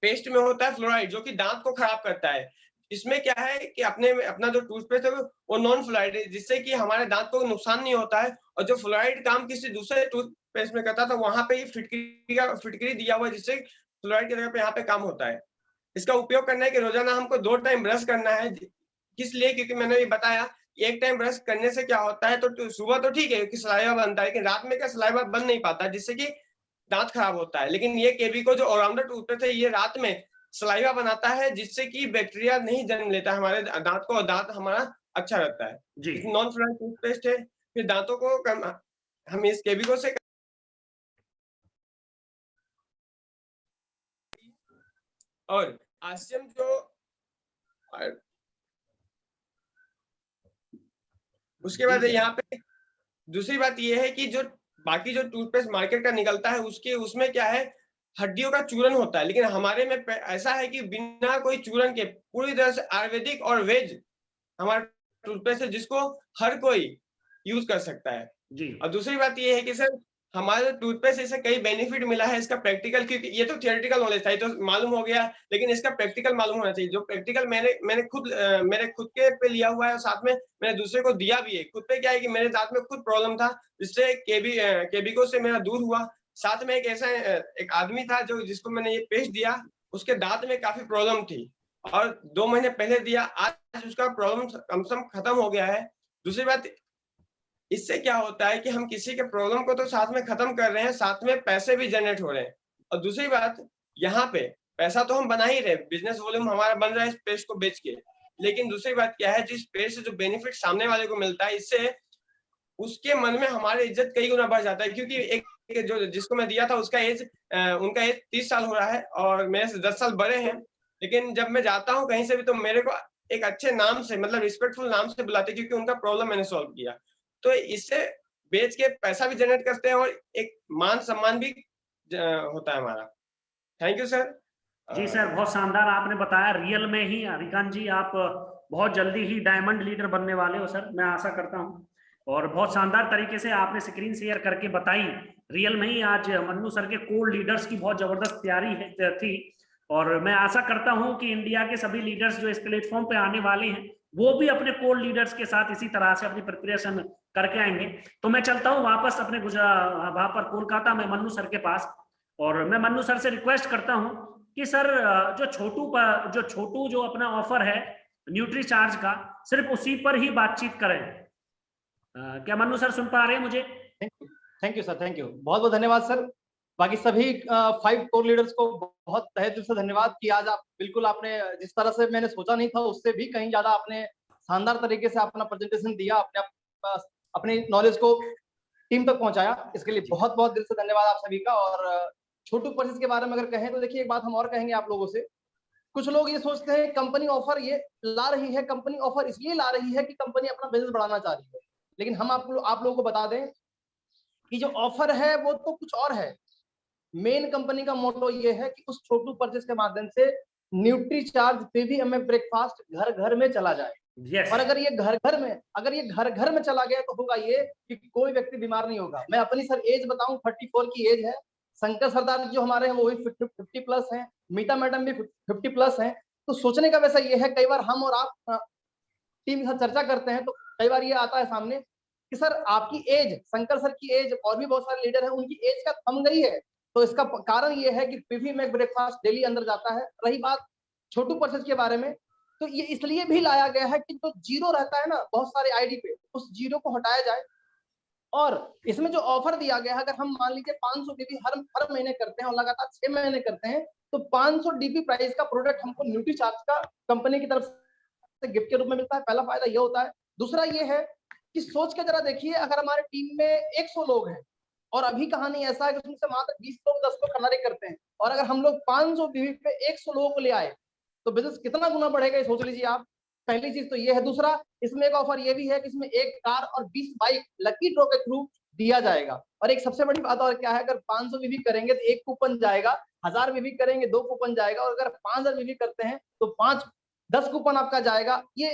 Speaker 7: पेस्ट में होता है फ्लोराइड जो कि दांत को खराब करता है। इसमें क्या है कि अपना जो टूथपेस्ट है वो नॉन फ्लोराइड है, जिससे कि हमारे दांत को नुकसान नहीं होता है। और जो फ्लोराइड काम किसी दूसरे टूथपेस्ट में करता था, वहां पे ही फिटकरी दिया हुआ है, जिससे फ्लोराइड की जगह पे यहाँ पे काम होता है। इसका उपयोग करना है कि रोजाना हमको 2 टाइम ब्रश करना है। किस लिए? क्योंकि मैंने ये बताया कि एक टाइम ब्रश करने से क्या होता है, तो सुबह तो ठीक है कि सलाइवा बनता है, लेकिन रात में क्या सलाइवा बन नहीं पाता, जिससे कि दांत खराब होता है। लेकिन ये केविको जो ऑलराउंडर टूथपेस्ट है, ये रात में सलाइवा बनाता है, जिससे कि बैक्टीरिया नहीं जन्म लेता है हमारे दांत को, और दांत हमारा अच्छा रहता है।
Speaker 2: जी
Speaker 7: नॉन फ्लोराइड टूथपेस्ट है। फिर दांतों को हम इस केविको से और आसियम जो उसके बाद यहाँ पे दूसरी बात ये है कि जो बाकी जो टूथपेस्ट मार्केट का निकलता है, उसमें क्या है, हड्डियों का चूरन होता है। लेकिन हमारे में ऐसा है कि बिना कोई चूरन के पूरी तरह से आयुर्वेदिक और वेज हमारा टूथपेस्ट है, जिसको हर कोई यूज कर सकता है।
Speaker 2: जी
Speaker 7: और दूसरी बात ये है कि सर हमारे टूथपेस्ट से कई बेनिफिट मिला है इसका प्रैक्टिकल, क्योंकि ये तो थियोरेटिकल नॉलेज था, ये तो मालूम हो गया, लेकिन इसका प्रैक्टिकल मालूम होना चाहिए। जो प्रैक्टिकल मैंने खुद मेरे खुद के पे लिया हुआ है, और साथ में मैंने दूसरे को दिया भी है। खुद पे क्या है कि मेरे दांत में खुद प्रॉब्लम था, जिससे केबिको से मेरा दूर हुआ। साथ में एक ऐसा एक आदमी था जो जिसको मैंने ये पेस्ट दिया, उसके दांत में काफी प्रॉब्लम थी, और 2 महीने पहले दिया, आज उसका प्रॉब्लम कम से कम खत्म हो गया है। दूसरी बात, इससे क्या होता है कि हम किसी के प्रॉब्लम को तो साथ में खत्म कर रहे हैं, साथ में पैसे भी जनरेट हो रहे हैं। और दूसरी बात, यहाँ पे पैसा तो हम बना ही रहे, बिजनेस वॉल्यूम हमारा बन रहा है इस पेस्ट को बेच के। लेकिन दूसरी बात क्या है, जिस पेस्ट से जो बेनिफिट सामने वाले को मिलता है, इससे उसके मन में हमारी इज्जत कई गुना बढ़ जाता है। क्योंकि एक जो जिसको मैं दिया था उसका उनका एज 30 साल हो रहा है, और मेरे से 10 साल बड़े हैं। लेकिन जब मैं जाता हूँ कहीं से भी, तो मेरे को एक अच्छे नाम से, मतलब रिस्पेक्टफुल नाम से बुलाते, क्योंकि उनका प्रॉब्लम मैंने सॉल्व किया। तो इससे बेच के पैसा भी जनरेट करते हैं, और एक मान सम्मान भी होता है हमारा। Thank you sir.
Speaker 2: जी सर, बहुत शानदार आपने बताया। रियल में ही हरिकांत जी आप बहुत जल्दी ही डायमंड लीडर बनने वाले हो सर, मैं आशा करता हूँ। और बहुत शानदार तरीके से आपने स्क्रीन शेयर करके बताई। रियल में ही आज मन्नू सर के कोर लीडर्स की बहुत जबरदस्त तैयारी थी, और मैं आशा करता हूँ कि इंडिया के सभी लीडर्स जो इस प्लेटफॉर्म पे आने वाले हैं, वो भी अपने कोर लीडर्स के साथ इसी तरह से अपनी प्रिपरेशन करके आएंगे। तो मैं चलता हूँ वापस अपने वहां पर कोलकाता में मन्नू सर के पास, और मैं मन्नू सर से रिक्वेस्ट करता हूँ कि सर जो छोटू जो अपना ऑफर है न्यूट्री चार्ज का, सिर्फ उसी पर ही बातचीत करें। क्या मन्नू सर सुन पा रहे हैं मुझे?
Speaker 1: Thank you sir, thank you, बहुत बहुत धन्यवाद सर। बाकी सभी 5 कोर लीडर्स को बहुत तहे दिल से धन्यवाद कि आज आप बिल्कुल आपने जिस तरह से मैंने सोचा नहीं था, उससे भी कहीं ज्यादा आपने शानदार तरीके से अपना प्रेजेंटेशन दिया, अपनी नॉलेज को टीम तक पहुंचाया। इसके लिए बहुत बहुत दिल से धन्यवाद आप सभी का। और छोटू परचेज के बारे में अगर कहें तो देखिए, एक बात हम और कहेंगे आप लोगों से। कुछ लोग ये सोचते हैं कंपनी ऑफर ये ला रही है, कंपनी ऑफर इसलिए ला रही है कि कंपनी अपना बिजनेस बढ़ाना चाह रही है। लेकिन हम आप लोगों को बता दें कि जो ऑफर है वो तो कुछ और है। मेन कंपनी का मोटो ये है कि उस छोटू परचेज के माध्यम से न्यूट्री चार्ज PVMF ब्रेकफास्ट घर घर में चला जाए।
Speaker 2: yes.
Speaker 1: और अगर ये घर घर में चला गया तो होगा ये कि कोई व्यक्ति बीमार नहीं होगा। मैं अपनी सर एज बताऊं, 34 की एज है। शंकर सरदार जो हमारे हैं वो भी 50 प्लस हैं, मीता मैडम भी 50 प्लस हैं। तो सोचने का वैसा ये है, कई बार हम और आप टीम के साथ चर्चा करते हैं तो कई बार ये आता है सामने कि सर आपकी एज, शंकर सर की एज, और भी बहुत सारे लीडर हैं उनकी एज का थम गई है। तो इसका कारण ये है कि PVMF ब्रेकफास्ट डेली अंदर जाता है। रही बात छोटू परचेज के बारे में, तो ये इसलिए भी लाया गया है कि जो जीरो रहता है ना बहुत सारे आईडी पे, उस जीरो को हटाया जाए। और इसमें जो ऑफर दिया गया है, अगर हम मान लीजिए 500 DP हर महीने करते हैं और लगातार 6 महीने करते हैं, तो 500 DP प्राइस का प्रोडक्ट हमको न्यूट्री चार्ज का कंपनी की तरफ से गिफ्ट के रूप में मिलता है। पहला फायदा ये होता है। दूसरा ये है कि सोच के जरा देखिए, अगर हमारे टीम में 100 लोग हैं और अभी कहानी ऐसा है कि उसमें से मात्र 20 लोग 10 लोग खरीदारी करते हैं, और अगर हम लोग 500 DP पे 100 लोगों को ले आए तो बिजनेस कितना गुना बढ़ेगा, ये सोच लीजिए आप। पहली चीज तो ये है। दूसरा, इसमें एक ऑफर ये भी है कि इसमें 1 कार और 20 बाइक लकी ड्रॉ के थ्रू दिया जाएगा। और एक सबसे बड़ी बात और क्या है, अगर 500 VV करेंगे तो 1 कूपन जाएगा, 1000 VV करेंगे 2 कूपन जाएगा, और अगर 5000 VV करते हैं तो 10 कूपन आपका जाएगा। ये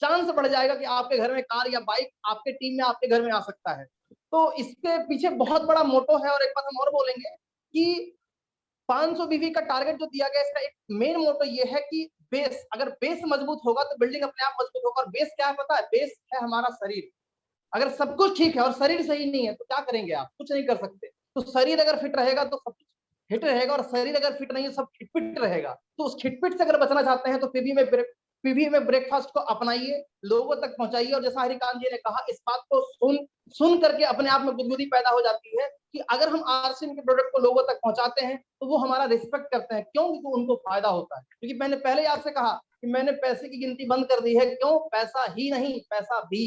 Speaker 1: चांस बढ़ जाएगा कि आपके घर में कार या बाइक आपके टीम में आपके घर में आ सकता है। तो इसके पीछे बहुत बड़ा मोटो है। और एक बात हम और बोलेंगे कि 500 VV का टारगेट जो दिया गया, इसका एक मेन मोटो ये है कि बेस, अगर बेस मजबूत होगा तो बिल्डिंग अपने आप मजबूत होगा। और बेस क्या है पता है? बेस है हमारा शरीर। अगर सब कुछ ठीक है और शरीर सही नहीं है तो क्या करेंगे आप? कुछ नहीं कर सकते। तो शरीर अगर फिट रहेगा तो सब कुछ फिट रहेगा, और शरीर अगर फिट नहीं है सब खिटपिट रहेगा। तो उस खिटपिट से अगर बचना चाहते हैं तो पीवी में ब्रेकफास्ट को अपनाइए, लोगों तक पहुंचाइए। और जैसा हरिकांत जी ने कहा, इस बात को सुन करके अपने आप में गुदगुदी पैदा हो जाती है कि अगर हम आरसीएम के प्रोडक्ट को लोगों तक पहुंचाते हैं तो वो हमारा रिस्पेक्ट करते हैं। क्यों? क्योंकि उनको फायदा होता है। क्योंकि मैंने पहले आपसे कहा कि मैंने पैसे की गिनती बंद कर दी है। क्यों? पैसा ही नहीं, पैसा भी।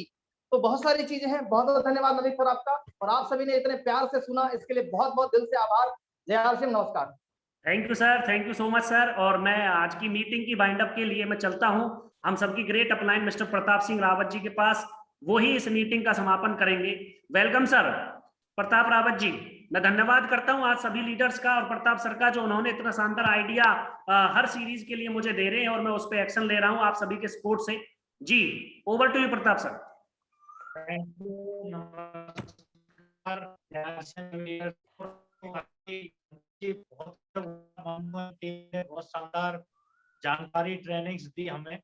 Speaker 1: तो बहुत सारी चीजें हैं। बहुत बहुत धन्यवाद नवीन सर आपका, और आप सभी ने इतने प्यार से सुना, इसके लिए बहुत बहुत दिल से आभार। जय आरसीएम, नमस्कार।
Speaker 2: Thank you sir, thank you so much sir. और मैं आज की मीटिंग की बाइंड अप के लिए मैं चलता हूं हम सबकी great upline mister Pratap Singh Rawat ji के पास। वो ही इस मीटिंग का समापन करेंगे। Welcome sir Pratap Rawat ji. मैं धन्यवाद करता हूं आज सभी लीडर्स का और प्रताप सर का, जो उन्होंने इतना शानदार आइडिया हर सीरीज के लिए मुझे दे रहे हैं और मैं उस पर एक्शन ले रहा हूं आप सभी के सपोर्ट से। जी, over to you Pratap sir.
Speaker 8: Thank you. नमस्कार। बहुत शानदार जानकारी ट्रेनिंग्स दी हमें,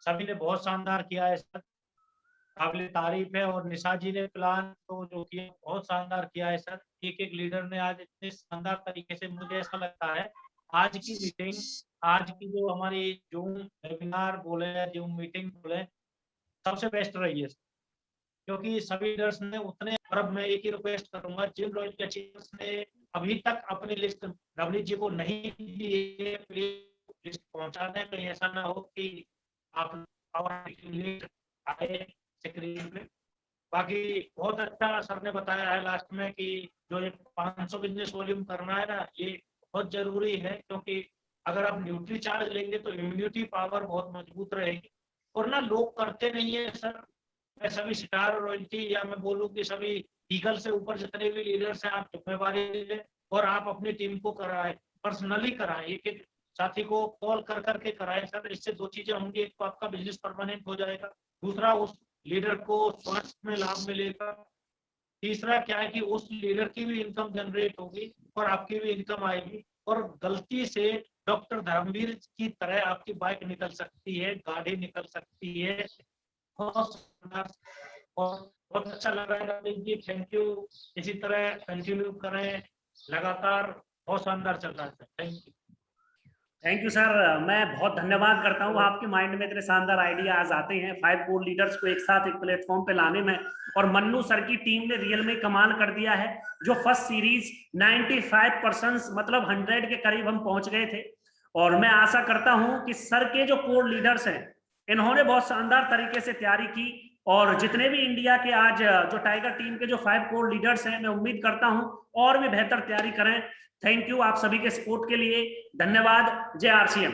Speaker 8: सभी ने बहुत शानदार किया है सर, काबिल तारीफ है। और निशा जी ने प्लान तो जो किया बहुत शानदार किया है सर। एक एक लीडर ने आज इतने शानदार तरीके से, मुझे ऐसा लगता है आज की मीटिंग, आज की जो हमारी जूम वेबिनार बोले, जूम मीटिंग बोले, सबसे बेस्ट रही है, क्योंकि सभी लीडर्स ने उतने। और मैं एक ही रिक्वेस्ट करूंगा, जिन रॉयल अचीवर्स ने अभी तक अपनी लिस्ट नवनीत जी को नहीं दी है, प्लीज लिस्ट पहुंचा दें। कहीं ऐसा ना हो कि आप आए स्क्रीन पे। बाकी बहुत अच्छा सर ने बताया है लास्ट में कि जो ये 500 बिजनेस वॉल्यूम करना है ना, ये बहुत जरूरी है, क्योंकि अगर आप न्यूट्री चार्ज लेंगे तो इम्यूनिटी पावर बहुत मजबूत रहेगी। और ना लोग करते नहीं है सर। मैं सभी स्टार रॉयल्टी, या मैं बोलूं कि सभी ईगल से ऊपर जितने भी लीडर्स हैं, आप जिम्मेवारी लीजिए और आप अपनी टीम को कराएं, पर्सनली कराएं, एक एक साथी को कॉल कर करके कराएं सर। इससे दो चीजें होंगी, एक तो आपका बिजनेस परमानेंट हो जाएगा, दूसरा उस लीडर को स्वास्थ्य में लाभ मिलेगा, तीसरा क्या है कि उस लीडर की भी इनकम जनरेट होगी और आपकी भी इनकम आएगी। और गलती से डॉक्टर धर्मवीर की तरह आपकी बाइक निकल सकती है, गाड़ी निकल सकती है। और बहुत अच्छा लग रहा है जी, थैंक यू। इसी तरह कंटिन्यू करें लगातार, बहुत शानदार चल रहा है sir. Thank you.
Speaker 2: Thank you sir. मैं बहुत धन्यवाद करता हूँ, आपके माइंड में इतने शानदार आइडियाज आते हैं 5 कोर लीडर्स को एक साथ एक प्लेटफॉर्म पे लाने में। और मन्नू सर की टीम ने रियल में कमाल कर दिया है। जो फर्स्ट सीरीज 95% मतलब 100 के करीब हम पहुंच गए थे। और मैं आशा करता हूं कि सर के जो कोर लीडर्स हैं, इन्होंने बहुत शानदार तरीके से तैयारी की। और जितने भी इंडिया के आज जो टाइगर टीम के जो 5 कोर लीडर्स हैं, मैं उम्मीद करता हूं और भी बेहतर तैयारी करें। थैंक यू आप सभी के सपोर्ट के लिए। धन्यवाद। जय आरसीएम।